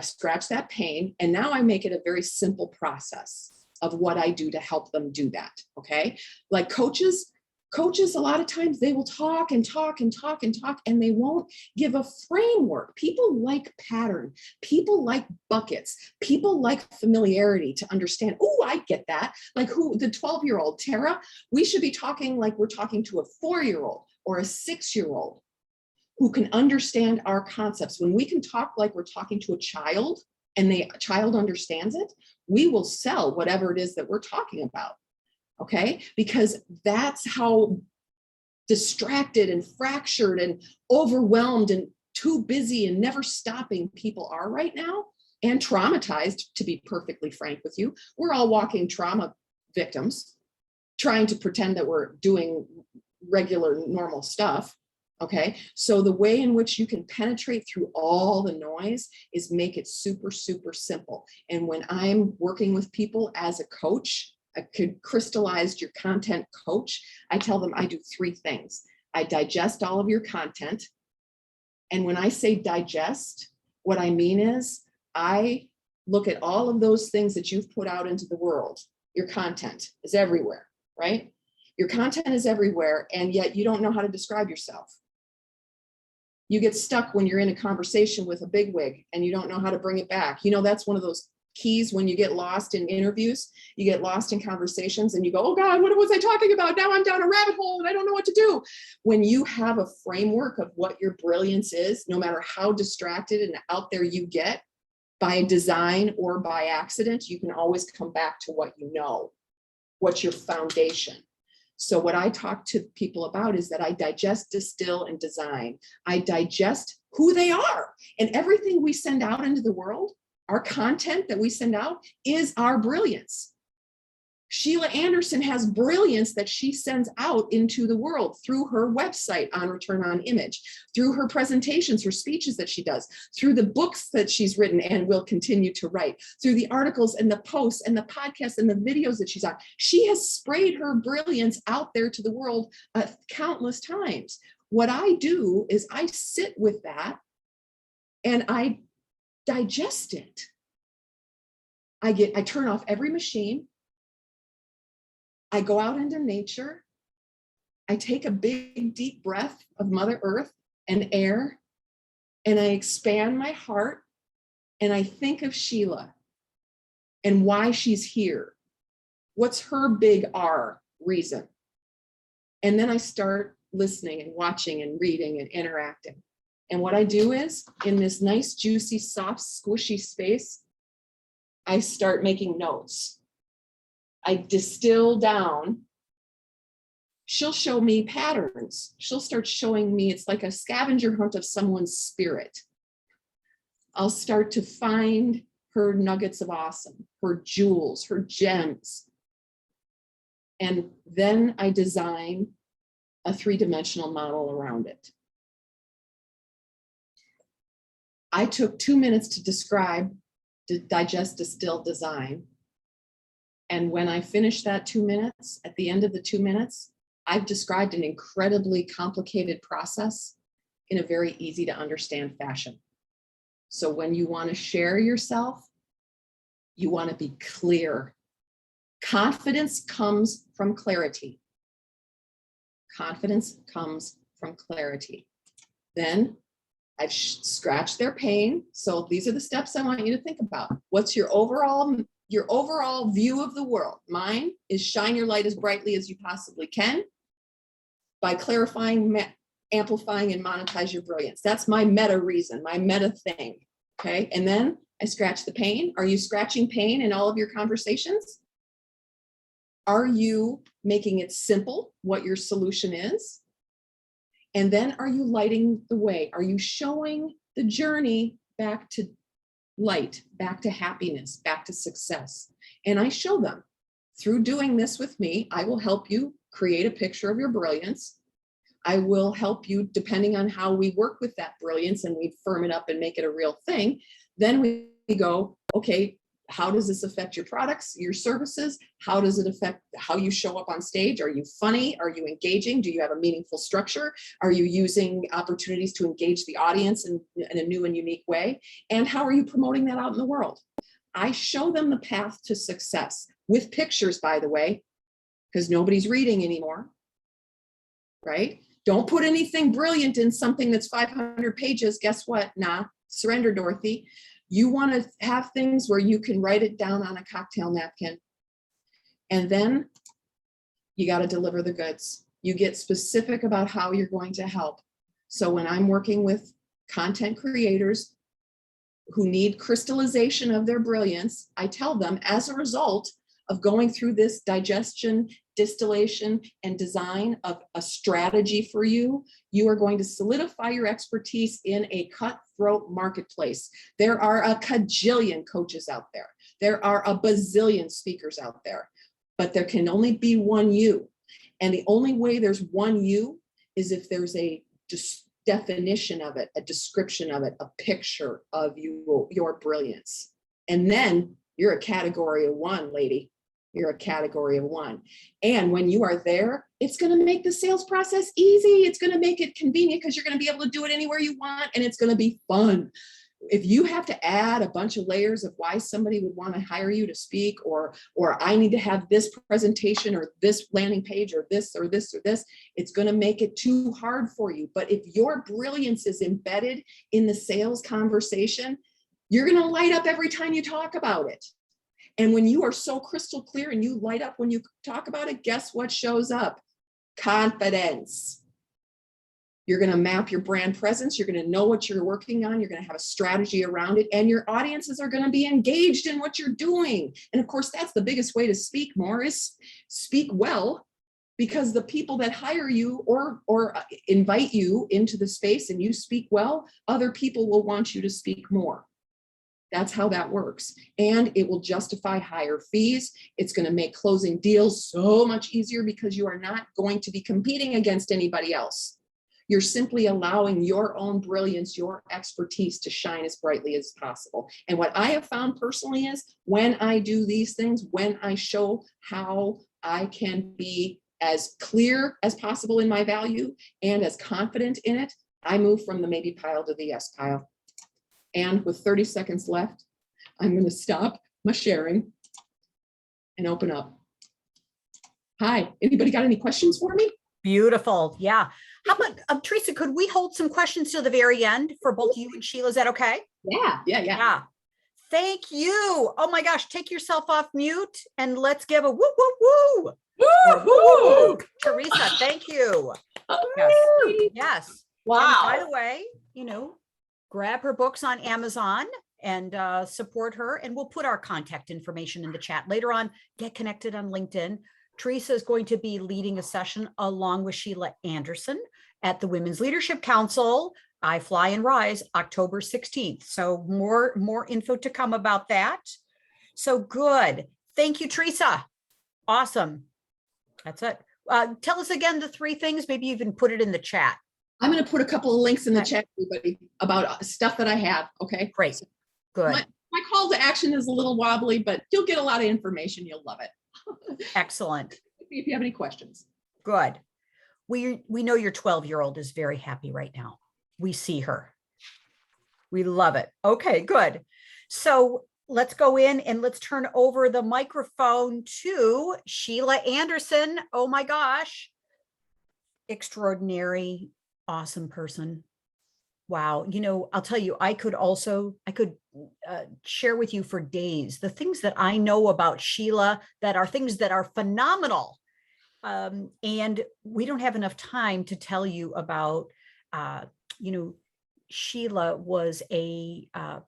scratched that pain, and now I make it a very simple process of what I do to help them do that. Okay. Like coaches, a lot of times they will talk and talk, and they won't give a framework. People like pattern. People like buckets. People like familiarity to understand. Oh, I get that. Like the 12-year-old Tara, we should be talking like we're talking to a 4-year-old or a 6-year-old who can understand our concepts. When we can talk like we're talking to a child and the child understands it, we will sell whatever it is that we're talking about. Okay, because that's how distracted and fractured and overwhelmed and too busy and never stopping people are right now, and traumatized, to be perfectly frank with you. We're all walking trauma victims, trying to pretend that we're doing regular, normal stuff. Okay, so the way in which you can penetrate through all the noise is make it super simple. And when I'm working with people as a coach, I could crystallize your content coach, I tell them I do 3 things. I digest all of your content. And when I say digest, what I mean is I look at all of those things that you've put out into the world. Your content is everywhere, right? Your content is everywhere, and yet you don't know how to describe yourself. You get stuck when you're in a conversation with a bigwig and you don't know how to bring it back. You know, that's one of those keys when you get lost in interviews, you get lost in conversations and you go, oh God, what was I talking about? Now I'm down a rabbit hole and I don't know what to do. When you have a framework of what your brilliance is, no matter how distracted and out there you get by design or by accident, you can always come back to what you know, what's your foundation. So what I talk to people about is that I digest, distill, and design. I digest who they are, and everything we send out into the world, our content that we send out is our brilliance. Sheila Anderson has brilliance that she sends out into the world through her website on return on image, through her presentations, her speeches that she does, through the books that she's written and will continue to write, through the articles and the posts and the podcasts and the videos that she's on. She has sprayed her brilliance out there to the world countless times. What I do is I sit with that and I digest it. I turn off every machine. I go out into nature. I take a big, deep breath of Mother Earth and air, and I expand my heart, and I think of Sheila and why she's here. What's her big R reason? And then I start listening and watching and reading and interacting. And what I do is, in this nice, juicy, soft, squishy space, I start making notes. I distill down. She'll show me patterns. She'll start showing me, it's like a scavenger hunt of someone's spirit. I'll start to find her nuggets of awesome, her jewels, her gems. And then I design a three-dimensional model around it. I took 2 minutes to describe, to digest, distill, design. And when I finish that 2 minutes, at the end of the 2 minutes, I've described an incredibly complicated process in a very easy to understand fashion. So when you want to share yourself, you want to be clear. Confidence comes from clarity. Confidence comes from clarity. Then I've scratched their pain. So these are the steps I want you to think about. What's your overall view of the world? Mine is shine your light as brightly as you possibly can by clarifying, amplifying, and monetize your brilliance. That's my meta reason, my meta thing. Okay. And then I scratch the pain. Are you scratching pain in all of your conversations? Are you making it simple what your solution is? And then are you lighting the way? Are you showing the journey back to light, back to happiness, back to success? And I show them. Through doing this with me, I will help you create a picture of your brilliance. I will help you, depending on how we work with that brilliance and we firm it up and make it a real thing. Then we go, okay, how does this affect your products, your services? How does it affect how you show up on stage? Are you funny? Are you engaging? Do you have a meaningful structure? Are you using opportunities to engage the audience in a new and unique way? And how are you promoting that out in the world? I show them the path to success with pictures, by the way, because nobody's reading anymore, right? Don't put anything brilliant in something that's 500 pages. Guess what? Nah, surrender, Dorothy. You want to have things where you can write it down on a cocktail napkin. And then you got to deliver the goods. You get specific about how you're going to help. So when I'm working with content creators who need crystallization of their brilliance, I tell them, as a result of going through this digestion, distillation, and design of a strategy for you, you are going to solidify your expertise in a cutthroat marketplace. There are a cajillion coaches out there. There are a bazillion speakers out there, but there can only be one you. And the only way there's one you is if there's a definition of it, a description of it, a picture of you, your brilliance. And then you're a category of one, lady. You're a category of one. And when you are there, it's going to make the sales process easy. It's going to make it convenient because you're going to be able to do it anywhere you want, and it's going to be fun. If you have to add a bunch of layers of why somebody would want to hire you to speak, or I need to have this presentation or this landing page or this or this or this, it's going to make it too hard for you. But if your brilliance is embedded in the sales conversation, you're going to light up every time you talk about it. And when you are so crystal clear and you light up when you talk about it, guess what shows up? Confidence. You're going to map your brand presence. You're going to know what you're working on. You're going to have a strategy around it. And your audiences are going to be engaged in what you're doing. And of course, that's the biggest way to speak more, is speak well, because the people that hire you or invite you into the space and you speak well, other people will want you to speak more. That's how that works. And it will justify higher fees. It's going to make closing deals so much easier because you are not going to be competing against anybody else. You're simply allowing your own brilliance, your expertise to shine as brightly as possible. And what I have found personally is when I do these things, when I show how I can be as clear as possible in my value and as confident in it, I move from the maybe pile to the yes pile. And with 30 seconds left, I'm going to stop my sharing and open up. Hi, anybody got any questions for me? Beautiful. Yeah. How about, Theresa, could we hold some questions till the very end for both you and Sheila? Is that okay? Yeah. Thank you. Oh my gosh. Take yourself off mute and let's give a woo, woo, woo. Woo! Theresa, thank you. Yes. Yes. Wow. And by the way, grab her books on Amazon and support her. And we'll put our contact information in the chat later on. Get connected on LinkedIn. Theresa is going to be leading a session along with Sheila Anderson at the Women's Leadership Council, I Fly and Rise, October 16th. So more info to come about that. So good. Thank you, Theresa. Awesome. That's it. Tell us again the three things. Maybe even put it in the chat. I'm going to put a couple of links in the chat, everybody, about stuff that I have. Okay. Great. Good. My call to action is a little wobbly, but you'll get a lot of information. You'll love it. Excellent. If you have any questions. Good. We know your 12-year-old is very happy right now. We see her. We love it. Okay, good. So let's go in and let's turn over the microphone to Sheila Anderson. Oh my gosh. Extraordinary, awesome person. Wow. I'll tell you, I could share with you for days the things that I know about Sheila that are things that are phenomenal. And we don't have enough time to tell you about, Sheila was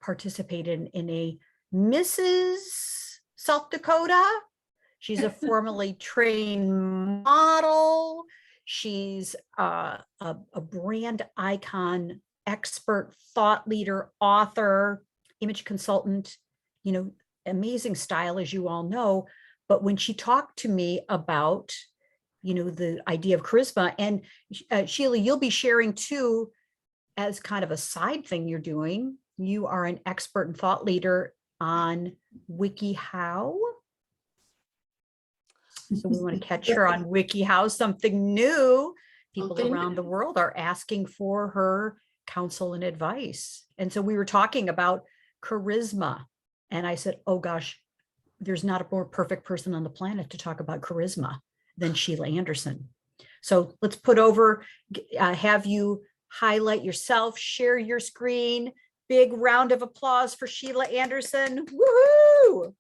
participated in a Mrs. South Dakota. She's a formally trained model. She's a brand icon, expert, thought leader, author, image consultant, amazing style, as you all know. But when she talked to me about, the idea of charisma, and Sheila, you'll be sharing too, as kind of a side thing you're doing, you are an expert and thought leader on WikiHow. So we want to catch her on WikiHow, something new. People around the world are asking for her counsel and advice. And so we were talking about charisma. And I said, oh gosh, there's not a more perfect person on the planet to talk about charisma than Sheila Anderson. So let's have you highlight yourself, share your screen. Big round of applause for Sheila Anderson. Woohoo!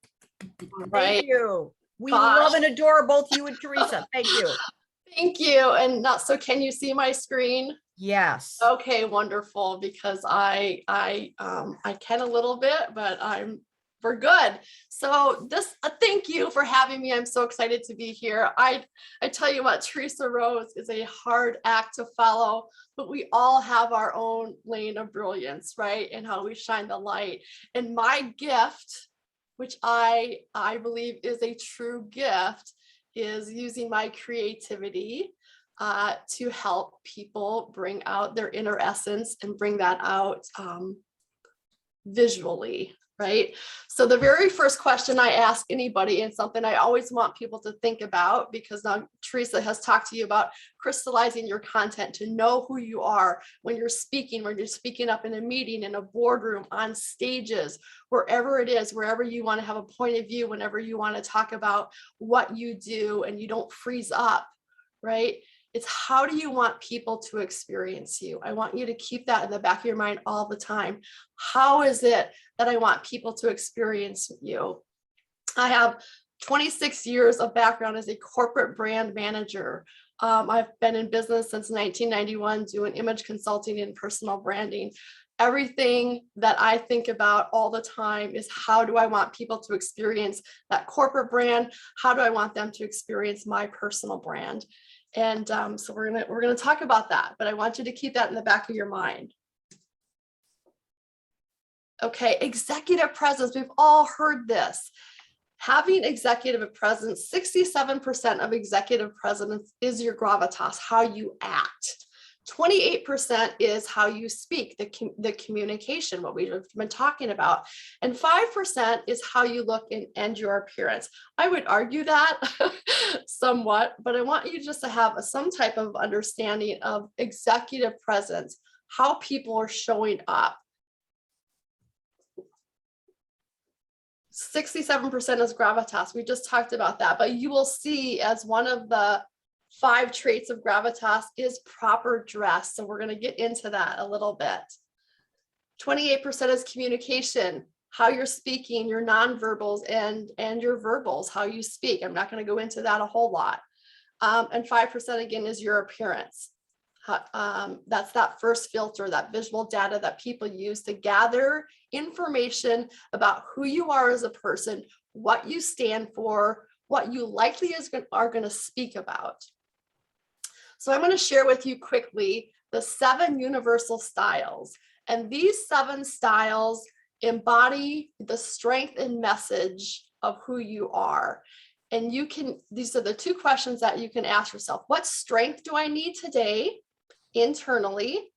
Thank you. We love and adore both you and Theresa. Thank you. Thank you. And so can you see my screen? Yes. Okay, wonderful. Because I can a little bit, but we're good. So thank you for having me. I'm so excited to be here. I tell you what, Theresa Rose is a hard act to follow, but we all have our own lane of brilliance, right? And how we shine the light. And my gift, which I believe is a true gift, is using my creativity to help people bring out their inner essence and bring that out visually, right? So the very first question I ask anybody, and something I always want people to think about, because now Theresa has talked to you about crystallizing your content to know who you are when you're speaking up in a meeting, in a boardroom, on stages, wherever it is, wherever you want to have a point of view, whenever you want to talk about what you do and you don't freeze up, right? It's how do you want people to experience you? I want you to keep that in the back of your mind all the time. How is it that I want people to experience you? I have 26 years of background as a corporate brand manager. I've been in business since 1991, doing image consulting and personal branding. Everything that I think about all the time is how do I want people to experience that corporate brand? How do I want them to experience my personal brand? And so we're gonna talk about that, but I want you to keep that in the back of your mind. Okay, executive presence. We've all heard this. Having executive presence, 67% of executive presence is your gravitas, how you act. 28% is how you speak, the communication, what we've been talking about. And 5% is how you look and your appearance. I would argue that somewhat, but I want you just to have some type of understanding of executive presence, how people are showing up. 67% is gravitas. We just talked about that, but you will see as one of the 5 traits of gravitas is proper dress. So we're going to get into that a little bit. 28% is communication, how you're speaking, your nonverbals and your verbals, how you speak. I'm not going to go into that a whole lot. And 5% again is your appearance. That's that first filter, that visual data that people use to gather information about who you are as a person, what you stand for, what you likely are going to speak about. So I'm going to share with you quickly the 7 universal styles. And these 7 styles embody the strength and message of who you are. And these are the 2 questions that you can ask yourself. What strength do I need today? Internally,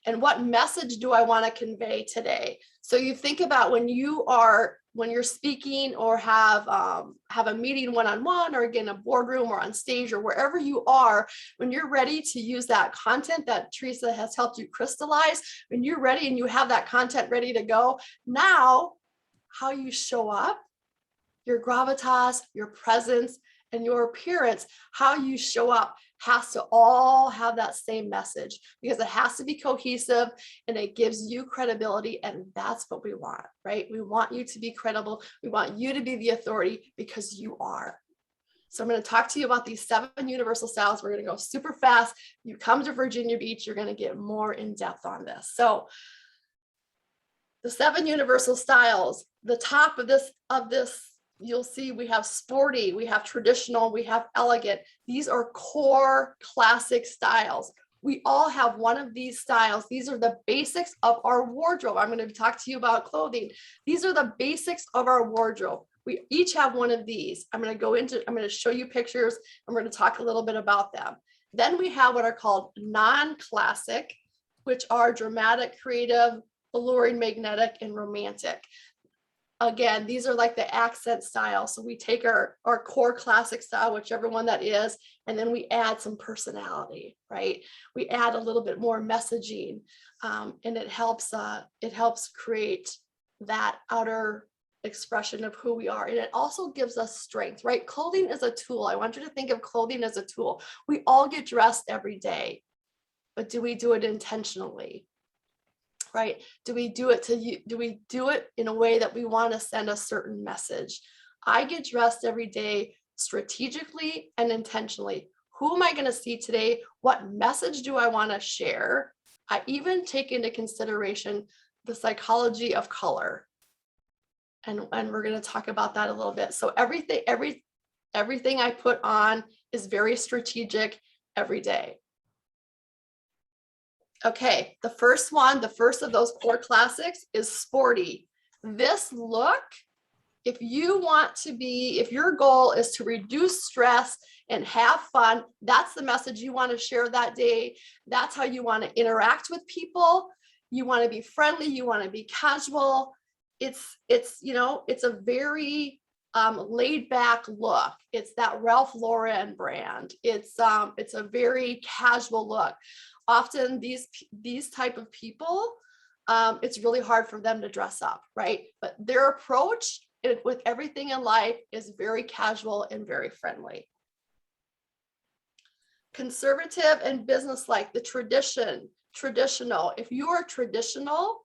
and what message do I want to convey today? So you think about when you're speaking or have a meeting one-on-one, or again a boardroom or on stage or wherever you are, when you're ready to use that content that Theresa has helped you crystallize, when you're ready and you have that content ready to go, now how you show up, your gravitas, your presence, and your appearance, how you show up has to all have that same message, because it has to be cohesive and it gives you credibility. And that's what we want, right? We want you to be credible. We want you to be the authority because you are. So I'm going to talk to you about these 7 universal styles. We're going to go super fast. You come to Virginia Beach, you're going to get more in depth on this. So the 7 universal styles, the top of this, you'll see we have sporty, we have traditional, we have elegant. These are core classic styles. We all have one of these styles. These are the basics of our wardrobe. I'm going to talk to you about clothing. These are the basics of our wardrobe. We each have one of these. I'm going to show you pictures. I'm going to talk a little bit about them. Then we have what are called non-classic, which are dramatic, creative, alluring, magnetic, and romantic. Again, these are like the accent style. So we take our core classic style, whichever one that is, and then we add some personality, right? We add a little bit more messaging, and it helps create that outer expression of who we are. And it also gives us strength, right? Clothing is a tool. I want you to think of clothing as a tool. We all get dressed every day, but do we do it intentionally? Right? Do we do it in a way that we want to send a certain message? I get dressed every day strategically and intentionally. Who am I going to see today? What message do I want to share? I even take into consideration the psychology of color. And we're going to talk about that a little bit. So everything I put on is very strategic every day. Okay, the first of those core classics is sporty. This look, if your goal is to reduce stress and have fun, that's the message you want to share that day. That's how you want to interact with people. You want to be friendly, you want to be casual. It's a very laid back look. It's that Ralph Lauren brand. It's a very casual look. Often these type of people, it's really hard for them to dress up, right? But their approach with everything in life is very casual and very friendly. Conservative and businesslike, the traditional. If you are traditional,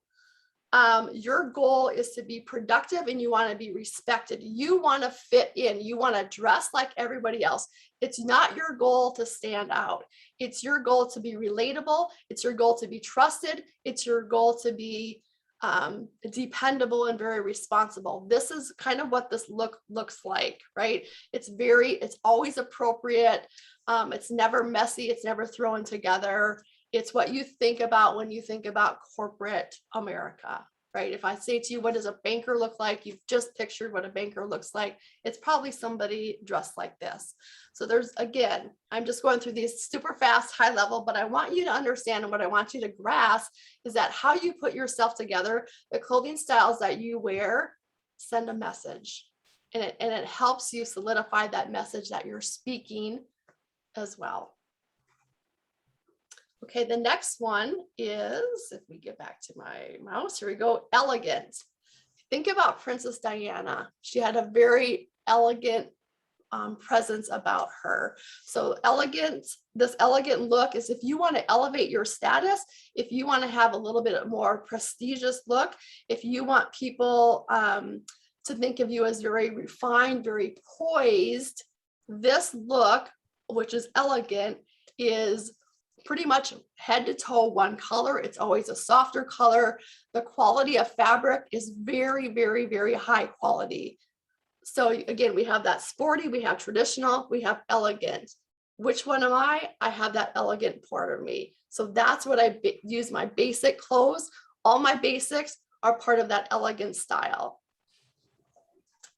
your goal is to be productive and you want to be respected. You want to fit in. You want to dress like everybody else. It's not your goal to stand out. It's your goal to be relatable. It's your goal to be trusted. It's your goal to be dependable and very responsible. This is kind of what this looks like, right? It's always appropriate. It's never messy. It's never thrown together. It's what you think about when you think about corporate America, right? If I say to you, what does a banker look like? You've just pictured what a banker looks like. It's probably somebody dressed like this. So there's, again, I'm just going through these super fast, high level, but I want you to understand, and what I want you to grasp is that how you put yourself together, the clothing styles that you wear send a message, and it helps you solidify that message that you're speaking as well. Okay, the next one is, if we get back to my mouse, here we go, elegant. Think about Princess Diana. She had a very elegant presence about her. So elegant, this elegant look is if you want to elevate your status, if you want to have a little bit more prestigious look, if you want people to think of you as very refined, very poised, this look, which is elegant, is pretty much head to toe one color. It's always a softer color. The quality of fabric is very, very, very high quality. So again, we have that sporty, we have traditional, we have elegant. Which one am I? I have that elegant part of me. So that's what I use my basic clothes. All my basics are part of that elegant style.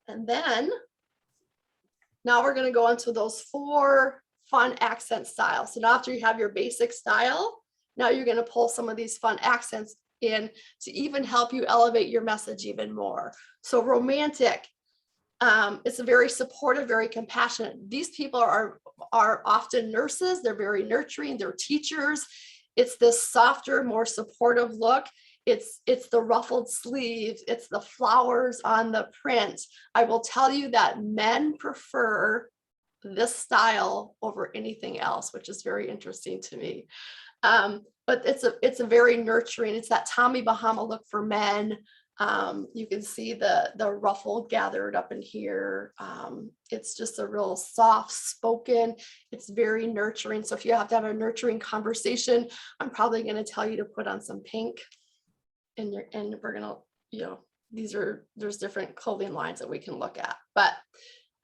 And then now we're going to go into those 4 fun accent styles. So now after you have your basic style, now you're going to pull some of these fun accents in to even help you elevate your message even more. So romantic, it's a very supportive, very compassionate. These people are often nurses. They're very nurturing. They're teachers. It's this softer, more supportive look. It's the ruffled sleeves. It's the flowers on the print. I will tell you that men prefer this style over anything else, which is very interesting to me. But it's a very nurturing. It's that Tommy Bahama look for men. You can see the ruffle gathered up in here. It's just a real soft spoken. It's very nurturing. So if you have to have a nurturing conversation, I'm probably going to tell you to put on some pink. And we're gonna, there's different clothing lines that we can look at. But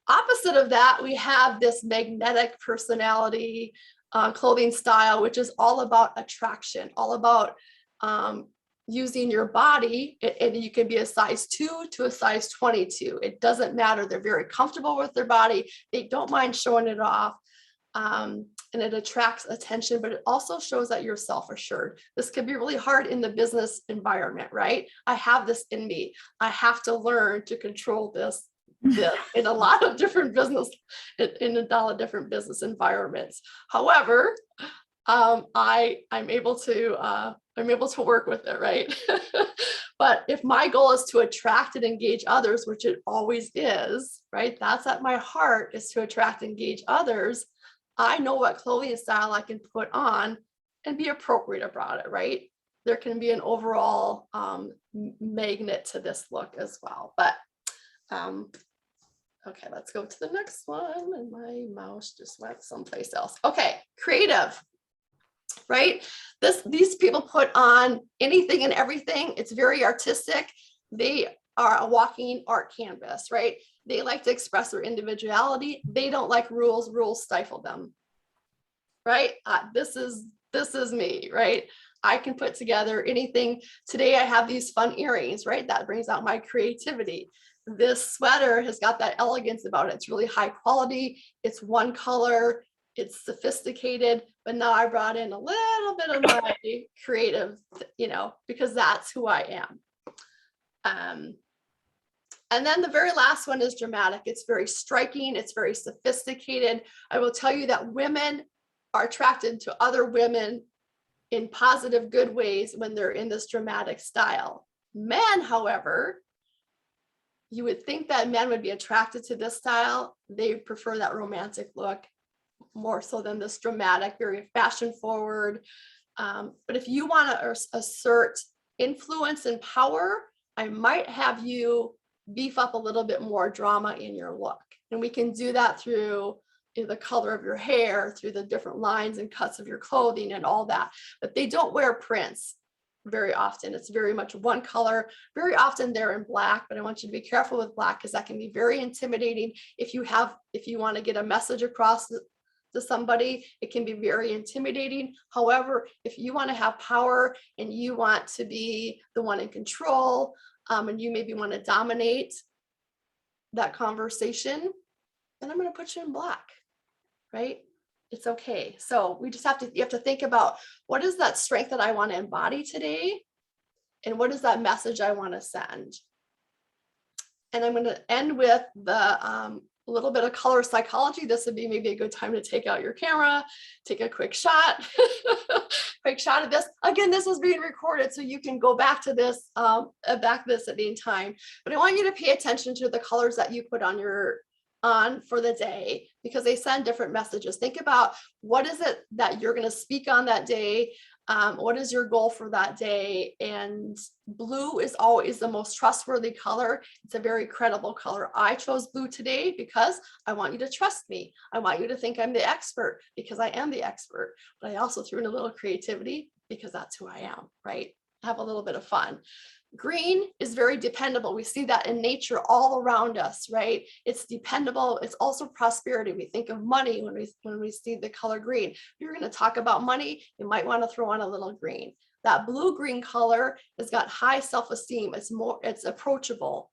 opposite of that, we have this magnetic personality clothing style, which is all about attraction, all about using your body. And you can be a size 2 to a size 22. It doesn't matter. They're very comfortable with their body. They don't mind showing it off. And it attracts attention, but it also shows that you're self-assured. This can be really hard in the business environment, right? I have this in me. I have to learn to control this in a lot of different business, in a lot of different business environments. However, I'm able to work with it, right? But if my goal is to attract and engage others, which it always is, right? That's at my heart, is to attract and engage others. I know what clothing style I can put on and be appropriate about it, right? There can be an overall magnet to this look as well. But okay, let's go to the next one. And my mouse just went someplace else. Okay, creative, right? These people put on anything and everything. It's very artistic. They are a walking art canvas, right? They like to express their individuality. They don't like rules. Rules stifle them, right? This is me, right? I can put together anything. Today I have these fun earrings, right? That brings out my creativity. This sweater has got that elegance about it. It's really high quality. It's one color. It's sophisticated, but now I brought in a little bit of my creative, because that's who I am. And then the very last one is dramatic. It's very striking. It's very sophisticated. I will tell you that women are attracted to other women in positive, good ways when they're in this dramatic style. Men, however, you would think that men would be attracted to this style. They prefer that romantic look more so than this dramatic, very fashion forward. But if you want to assert influence and power, I might have you beef up a little bit more drama in your look. And we can do that through the color of your hair, through the different lines and cuts of your clothing and all that. But they don't wear prints very often. It's very much one color. Very often they're in black, but I want you to be careful with black because that can be very intimidating if you want to get a message across to somebody. It can be very intimidating. However, if you want to have power and you want to be the one in control, and you maybe want to dominate that conversation, then I'm going to put you in black, right? It's okay. So we just you have to think about, what is that strength that I want to embody today? And what is that message I want to send? And I'm going to end with the little bit of color psychology. This would be maybe a good time to take out your camera, take a quick shot, quick shot of this. Again, this is being recorded, so you can go back to this, at any time. But I want you to pay attention to the colors that you put on for the day, because they send different messages. Think about, what is it that you're going to speak on that day? What is your goal for that day? And blue is always the most trustworthy color. It's a very credible color. I chose blue today because I want you to trust me. I want you to think I'm the expert, because I am the expert. But I also threw in a little creativity, because that's who I am, right? Have a little bit of fun. Green is very dependable. We see that in nature all around us, right? It's dependable. It's also prosperity. We think of money when we see the color green. If you're going to talk about money, you might want to throw on a little green. That blue-green color has got high self-esteem. It's approachable.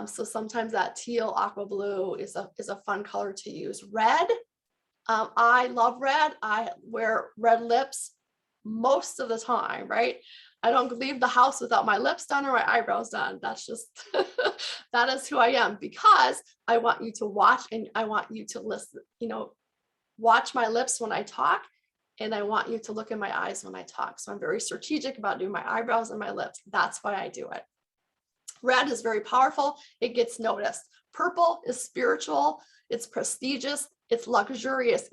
So sometimes that teal aqua blue is a fun color to use. Red, I love red. I wear red lips most of the time, right? I don't leave the house without my lips done or my eyebrows done. That's just, that is who I am, because I want you to watch and I want you to listen, watch my lips when I talk, and I want you to look in my eyes when I talk. So I'm very strategic about doing my eyebrows and my lips. That's why I do it. Red is very powerful. It gets noticed. Purple is spiritual. It's prestigious. It's luxurious.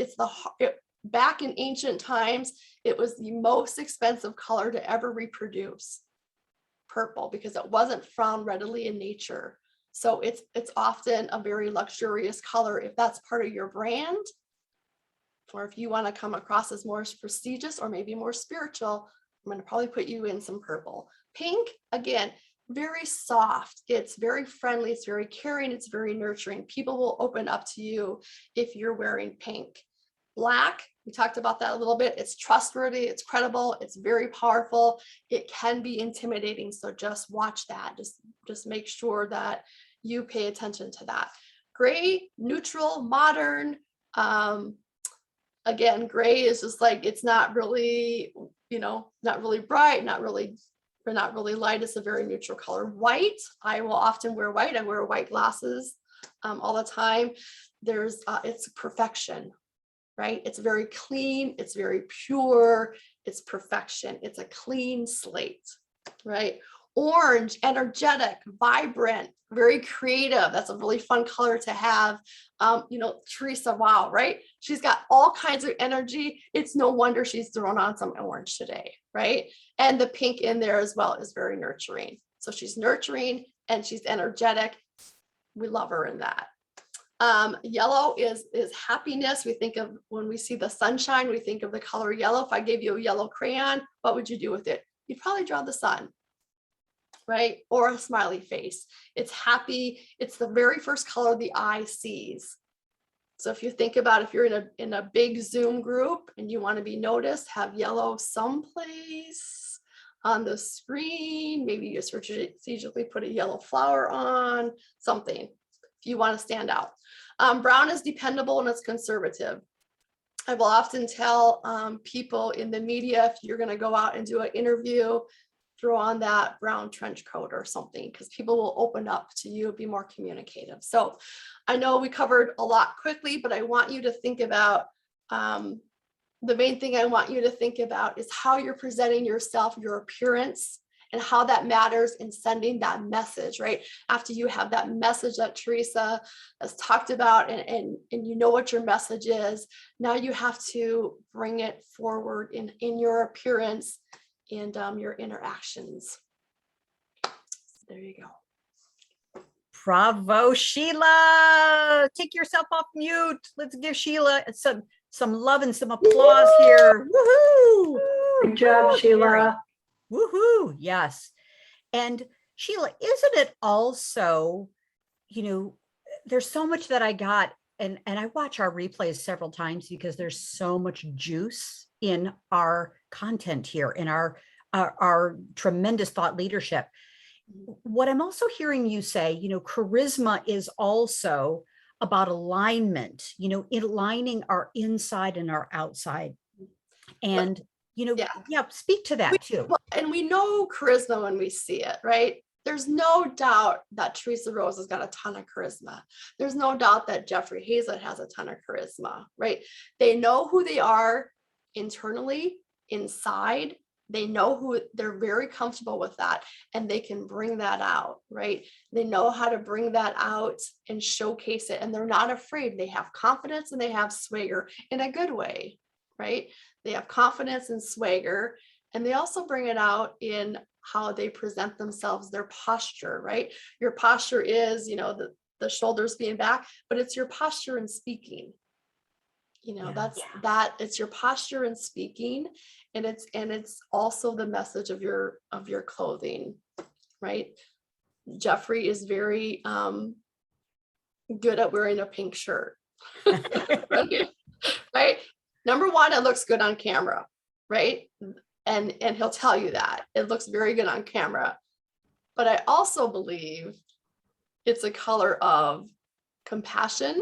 Back in ancient times, it was the most expensive color to ever reproduce, purple, because it wasn't found readily in nature. So it's often a very luxurious color. If that's part of your brand, or if you want to come across as more prestigious or maybe more spiritual, I'm going to probably put you in some purple. Pink, again, very soft. It's very friendly. It's very caring. It's very nurturing. People will open up to you if you're wearing pink. Black, we talked about that a little bit. It's trustworthy, it's credible, it's very powerful. It can be intimidating. So just watch that. Just make sure that you pay attention to that. Gray, neutral, modern. Again, gray is just like, it's not really, not really bright, not really light. It's a very neutral color. White, I will often wear white. I wear white glasses all the time. It's perfection. Right? It's very clean. It's very pure. It's perfection. It's a clean slate, right? Orange, energetic, vibrant, very creative. That's a really fun color to have. Theresa, wow, right? She's got all kinds of energy. It's no wonder she's thrown on some orange today, right? And the pink in there as well is very nurturing. So she's nurturing and she's energetic. We love her in that. Yellow is happiness. We think of, when we see the sunshine, we think of the color yellow. If I gave you a yellow crayon, what would you do with it? You'd probably draw the sun, right? Or a smiley face. It's happy. It's the very first color the eye sees. So if you think about, if you're in a big Zoom group and you want to be noticed, have yellow someplace on the screen. Maybe you strategically put a yellow flower on, something, if you want to stand out. Brown is dependable and it's conservative. I will often tell people in the media, if you're going to go out and do an interview, throw on that brown trench coat or something, because people will open up to you, be more communicative. So I know we covered a lot quickly, but I want you to think about, the main thing I want you to think about is how you're presenting yourself, your appearance, and how that matters in sending that message, right? After you have that message that Theresa has talked about and you know what your message is, now you have to bring it forward in your appearance and your interactions. There you go. Bravo, Sheila. Take yourself off mute. Let's give Sheila some love and some applause here. Woohoo! Good job, Sheila. Woohoo! Yes. And Sheila, isn't it also, there's so much that I got and I watch our replays several times because there's so much juice in our content here, in our tremendous thought leadership. What I'm also hearing you say, charisma is also about alignment, aligning our inside and our outside. And, speak to that too. And we know charisma when we see it, right? There's no doubt that Theresa Rose has got a ton of charisma. There's no doubt that Jeffrey Hazlett has a ton of charisma, right? They know who they are internally, inside. They know who, they're very comfortable with that, and they can bring that out, right? They know how to bring that out and showcase it, and they're not afraid. They have confidence and they have swagger in a good way, right? They have confidence and swagger, and they also bring it out in how they present themselves, their posture, right? Your posture is, the shoulders being back, but it's your posture in speaking. It's your posture in speaking, and it's also the message of your clothing, right? Jeffrey is very good at wearing a pink shirt. Right? Number one, it looks good on camera, right? And he'll tell you that it looks very good on camera. But I also believe it's a color of compassion,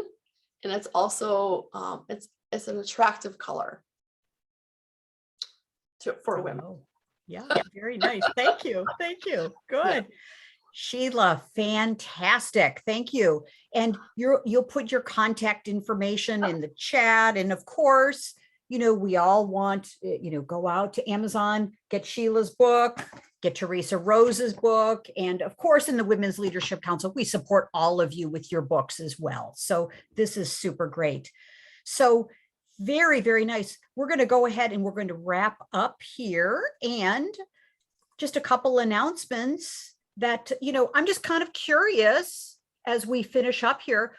and it's also it's an attractive color for women. Yeah, very nice. Thank you. Good. Yeah. Sheila, fantastic. Thank you. And you'll put your contact information in the chat. And of course, we all want, go out to Amazon, get Sheila's book, get Theresa Rose's book. And of course, in the Women's Leadership Council, we support all of you with your books as well. So this is super great. So very, very nice. We're going to go ahead and we're going to wrap up here, and just a couple announcements that, I'm just kind of curious as we finish up here.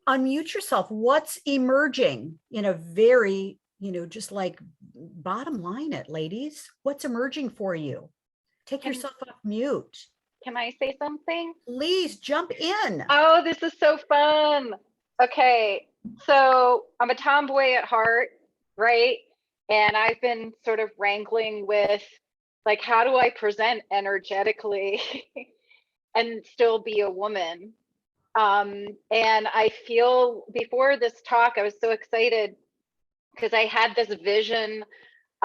Unmute yourself. What's emerging in a very, just like bottom line it, ladies? What's emerging for you? Take yourself off mute. Can I say something? Please jump in. Oh, this is so fun. Okay, so I'm a tomboy at heart, right? And I've been sort of wrangling with, like, how do I present energetically and still be a woman? And I feel before this talk, I was so excited because I had this vision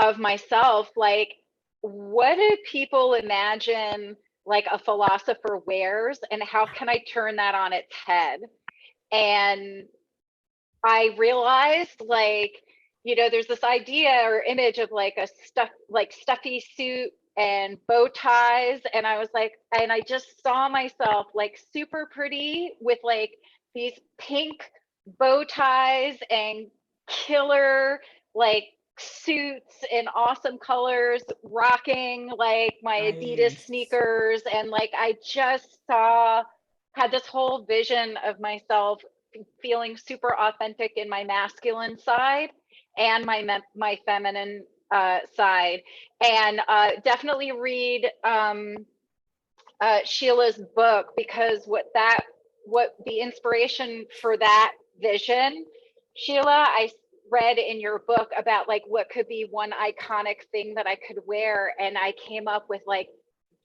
of myself, like, what do people imagine like a philosopher wears, and how can I turn that on its head? And I realized, like, there's this idea or image of like a stuffy suit and bow ties, and I was like, and I just saw myself like super pretty with like these pink bow ties and killer like suits in awesome colors, rocking like my Adidas sneakers, and like I just had this whole vision of myself feeling super authentic in my masculine side and my feminine side. And definitely read Sheila's book, because what the inspiration for that vision, Sheila, I read in your book about like what could be one iconic thing that I could wear, and I came up with like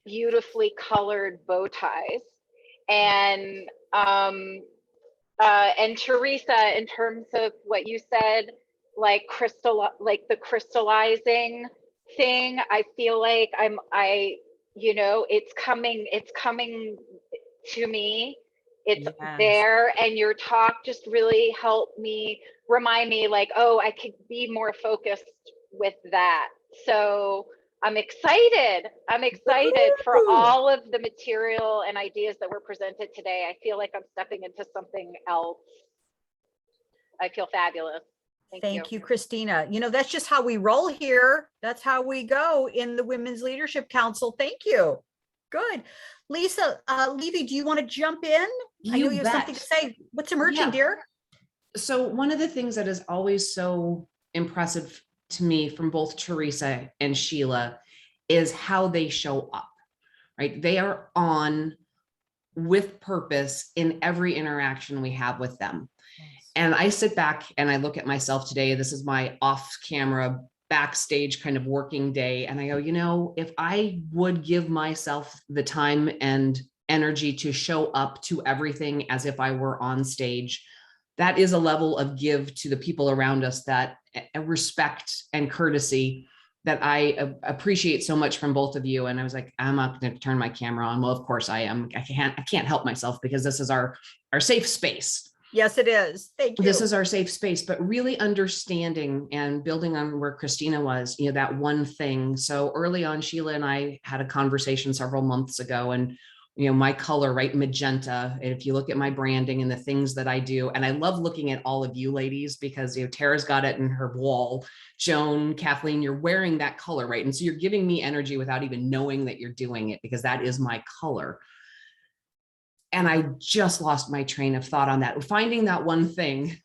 beautifully colored bow ties. And Theresa, in terms of what you said, like the crystallizing thing, I feel like it's coming to me. It's there, and your talk just really helped me remind me, like, oh, I could be more focused with that. So I'm excited for all of the material and ideas that were presented today. I feel like I'm stepping into something else. I feel fabulous. Thank you, Christina. That's just how we roll here. That's how we go in the Women's Leadership Council. Thank you. Good. Lisa, Levy, do you want to jump in? I know you have something to say. What's emerging, dear? So one of the things that is always so impressive to me from both Theresa and Sheila is how they show up, right? They are on with purpose in every interaction we have with them. And I sit back and I look at myself today. This is my off camera, backstage kind of working day. And I go, you know, if I would give myself the time and energy to show up to everything as if I were on stage, that is a level of give to the people around us, that respect and courtesy that I appreciate so much from both of you. And I was like, I'm not going to turn my camera on. Well, of course I am. I can't help myself because this is our safe space. Yes, it is. Thank you. This is our safe space, but really understanding and building on where Christina was, you know, that one thing. So early on, Sheila and I had a conversation several months ago, and, you know, my color, right? Magenta. And if you look at my branding and the things that I do, and I love looking at all of you ladies because, you know, Tara's got it in her wall. Joan, Kathleen, you're wearing that color, right? And so you're giving me energy without even knowing that you're doing it, because that is my color. And I just lost my train of thought on that. Finding that one thing,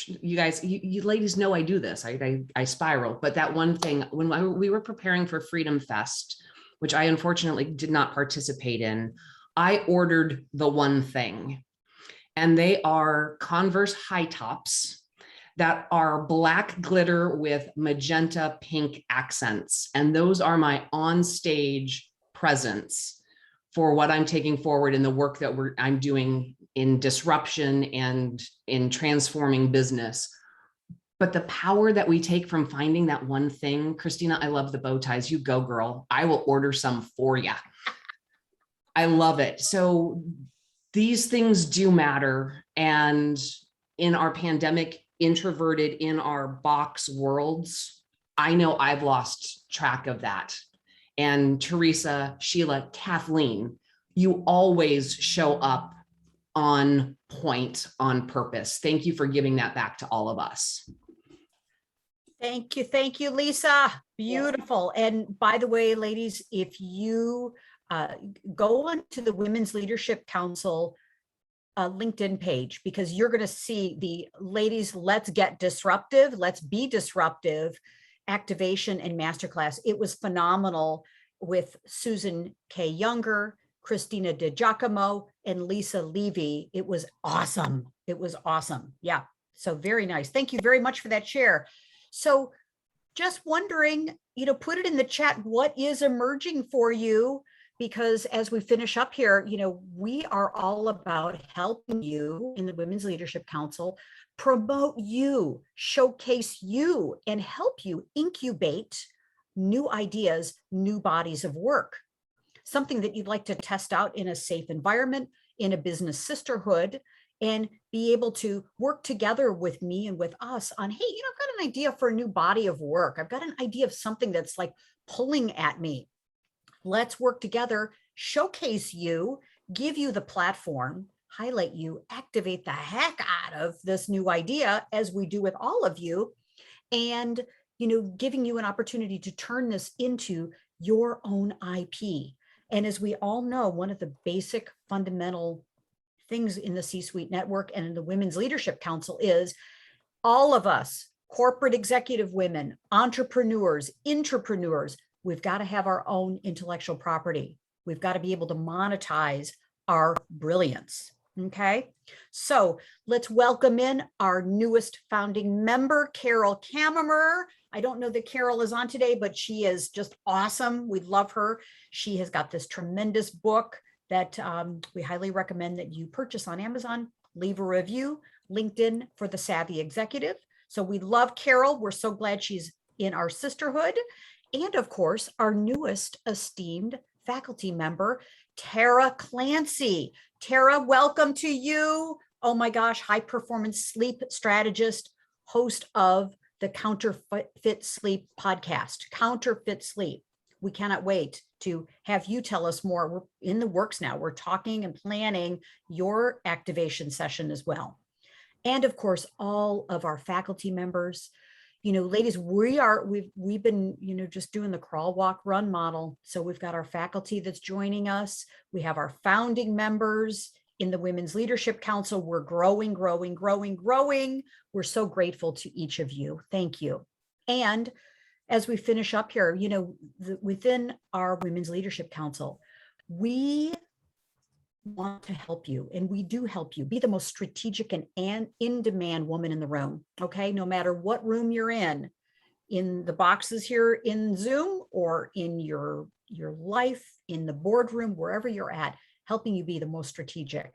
you guys, you ladies know I do this. I spiral, but that one thing, when we were preparing for Freedom Fest, which I unfortunately did not participate in, I ordered the one thing. And they are Converse high tops that are black glitter with magenta pink accents. And those are my on-stage presents for what I'm taking forward in the work that I'm doing in disruption and in transforming business. But the power that we take from finding that one thing, Christina, I love the bow ties. You go, girl. I will order some for you. I love it. So these things do matter. And in our pandemic, introverted, in our box worlds, I know I've lost track of that. And Theresa, Sheila, Kathleen, you always show up on point, on purpose. Thank you for giving that back to all of us. Thank you, Lisa. Beautiful. And by the way, ladies, if you go onto the Women's Leadership Council LinkedIn page, because you're going to see the ladies, let's get disruptive, let's be disruptive activation and masterclass. It was phenomenal with Susan K. Younger, Christina DiGiacomo, and Lisa Levy. It was awesome. It was awesome. Yeah. So very nice. Thank you very much for that share. So just wondering, you know, put it in the chat. What is emerging for you? Because as we finish up here, you know, we are all about helping you in the Women's Leadership Council promote you, showcase you, and help you incubate new ideas, new bodies of work. Something that you'd like to test out in a safe environment, in a business sisterhood, and be able to work together with me and with us on, hey, you know, I've got an idea for a new body of work. I've got an idea of something that's like pulling at me. Let's work together, showcase you, give you the platform, highlight you, activate the heck out of this new idea, as we do with all of you, and, you know, giving you an opportunity to turn this into your own IP. And as we all know, one of the basic fundamental things in the C-suite network and in the Women's Leadership Council is all of us, corporate executive women, entrepreneurs, intrapreneurs, we've got to have our own intellectual property. We've got to be able to monetize our brilliance. Okay, so let's welcome in our newest founding member, Carol Kammerer. I don't know that Carol is on today, but she is just awesome. We love her. She has got this tremendous book that we highly recommend that you purchase on Amazon, leave a review, LinkedIn for the Savvy Executive. So we love Carol. We're so glad she's in our sisterhood. And of course, our newest esteemed faculty member, Tara Clancy. Tara, welcome to you. Oh my gosh, high performance sleep strategist, host of the Counterfeit Sleep podcast, Counterfeit Sleep. We cannot wait to have you tell us more. We're in the works now. We're talking and planning your activation session as well. And of course, all of our faculty members. You know, ladies, we've been, you know, just doing the crawl, walk, run model. So we've got our faculty that's joining us. We have our founding members in the Women's Leadership Council. We're growing. We're so grateful to each of you. Thank you. And as we finish up here, you know, within our Women's Leadership Council, we want to help you, and we do help you be the most strategic and in-demand woman in the room. Okay, no matter what room you're in the boxes here in Zoom or in your life, in the boardroom, wherever you're at, helping you be the most strategic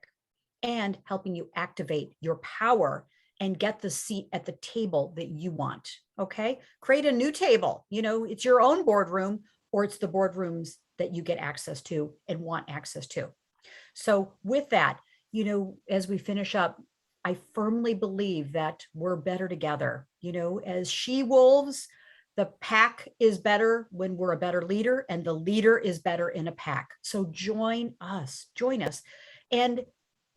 and helping you activate your power and get the seat at the table that you want. Okay, create a new table. You know, it's your own boardroom, or it's the boardrooms that you get access to and want access to. So with that, you know, as we finish up, I firmly believe that we're better together. You know, as she-wolves, the pack is better when we're a better leader, and the leader is better in a pack. So join us. And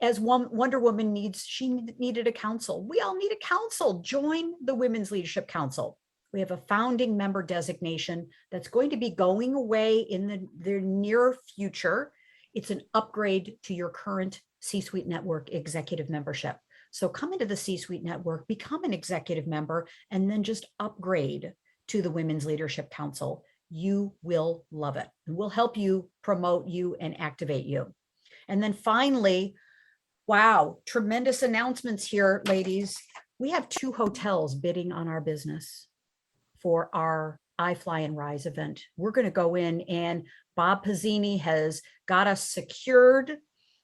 as Wonder Woman needed a council. We all need a council. Join the Women's Leadership Council. We have a founding member designation that's going to be going away in the near future. It's an upgrade to your current C-Suite Network executive membership. So come into the C-Suite Network, become an executive member, and then just upgrade to the Women's Leadership Council. You will love it. And we'll help you, promote you, and activate you. And then finally, wow, tremendous announcements here, ladies. We have 2 hotels bidding on our business for our I Fly and Rise event. We're going to go in, and Bob Pizzini has got us secured.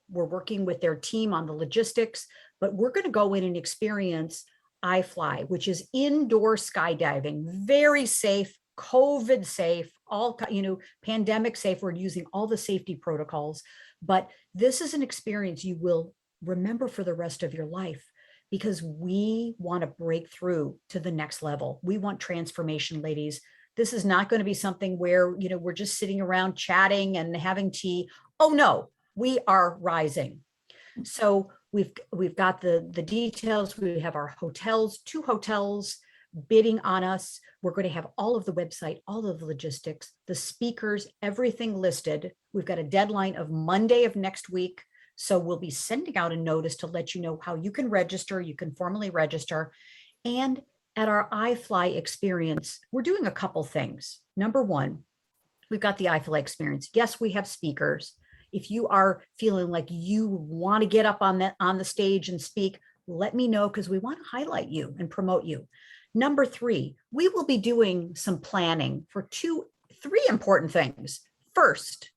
We're working with their team on the logistics, but we're going to go in and experience I Fly, which is indoor skydiving, very safe, COVID safe, all, you know, pandemic safe. We're using all the safety protocols, but this is an experience you will remember for the rest of your life, because we want to break through to the next level. We want transformation, ladies. This is not going to be something where, you know, we're just sitting around chatting and having tea. Oh no, we are rising. So we've got the details. We have our hotels, 2 hotels bidding on us. We're going to have all of the website, all of the logistics, the speakers, everything listed. We've got a deadline of Monday of next week. So we'll be sending out a notice to let you know how you can register. You can formally register. And at our iFly experience, we're doing a couple things. Number one, we've got the iFly experience. Yes, we have speakers. If you are feeling like you want to get up on the stage and speak, let me know, because we want to highlight you and promote you. Number 3, we will be doing some planning for 3 important things. First,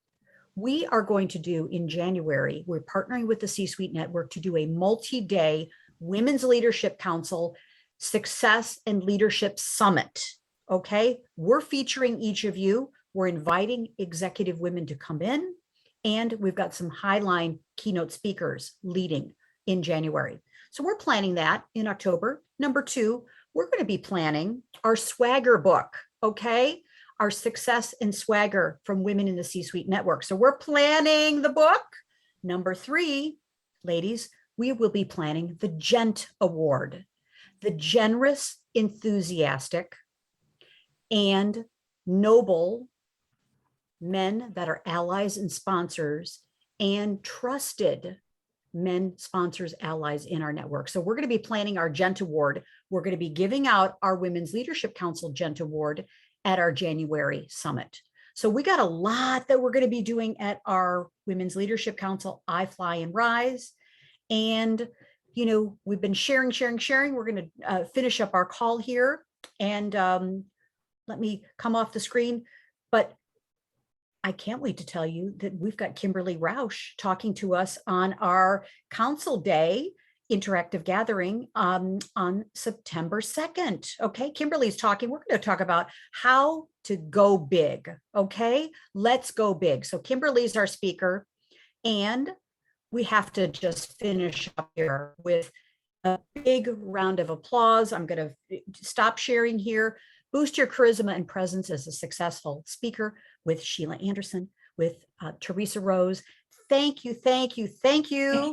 we are going to do in January, we're partnering with the C-Suite Network to do a multi-day Women's Leadership Council Success and Leadership Summit. Okay, we're featuring each of you. We're inviting executive women to come in, and we've got some highline keynote speakers leading in January. So we're planning that in October. Number 2, we're going to be planning our swagger book. Okay, our Success and Swagger from Women in the C-Suite Network. So we're planning the book. Number 3, ladies, we will be planning the GENT Award, the generous, enthusiastic, and noble men that are allies and sponsors, and trusted men, sponsors, allies in our network. So we're going to be planning our GENT Award. We're going to be giving out our Women's Leadership Council GENT Award at our January summit. So we got a lot that we're going to be doing at our Women's Leadership Council, I Fly and Rise. And, you know, we've been sharing. We're going to finish up our call here, and let me come off the screen. But I can't wait to tell you that we've got Kimberly Rausch talking to us on our Council Day interactive gathering on September 2nd. Okay, Kimberly's talking. We're going to talk about how to go big. Okay, let's go big. So Kimberly's our speaker, and we have to just finish up here with a big round of applause. I'm going to stop sharing here. Boost your charisma and presence as a successful speaker with Sheila Anderson, with Theresa Rose. Thank you.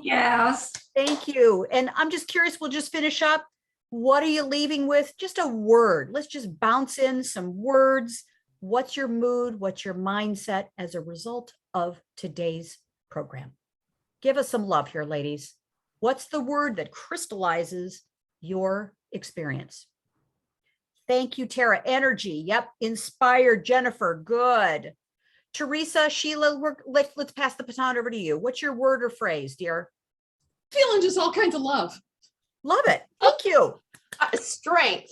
Yes. Thank you. And I'm just curious, we'll just finish up. What are you leaving with? Just a word. Let's just bounce in some words. What's your mood? What's your mindset as a result of today's program? Give us some love here, ladies. What's the word that crystallizes your experience? Thank you, Tara. Energy. Yep. Inspired. Jennifer. Good. Theresa, Sheila, let's pass the baton over to you. What's your word or phrase, dear? Feeling just all kinds of love. Love it. Thank you. Strength,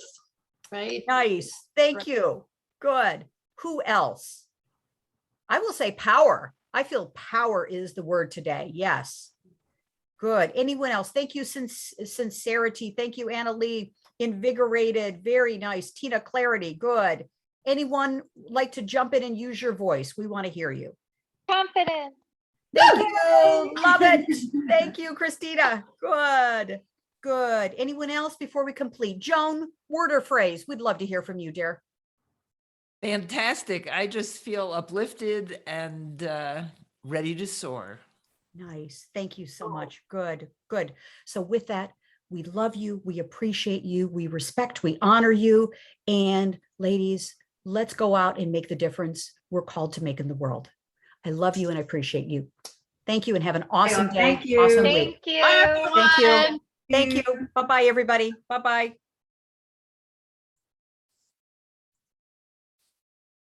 right? Nice. Thank you. Good. Who else? I will say power. I feel power is the word today. Yes. Good. Anyone else? Thank you, sincerity. Thank you, Anna Lee. Invigorated. Very nice. Tina, clarity. Good. Anyone like to jump in and use your voice? We want to hear you. Confident. Thank you. Love it. Thank you, Christina. Good. Good. Anyone else before we complete? Joan, word or phrase? We'd love to hear from you, dear. Fantastic. I just feel uplifted and ready to soar. Nice. Thank you so much. Good. Good. So with that, we love you. We appreciate you. We respect, we honor you. And ladies, let's go out and make the difference we're called to make in the world. I love you and I appreciate you. Thank you and have an awesome day. Thank you. Awesome week. Thank you. Bye, everyone. Thank you. Thank you. Bye-bye, everybody. Bye-bye.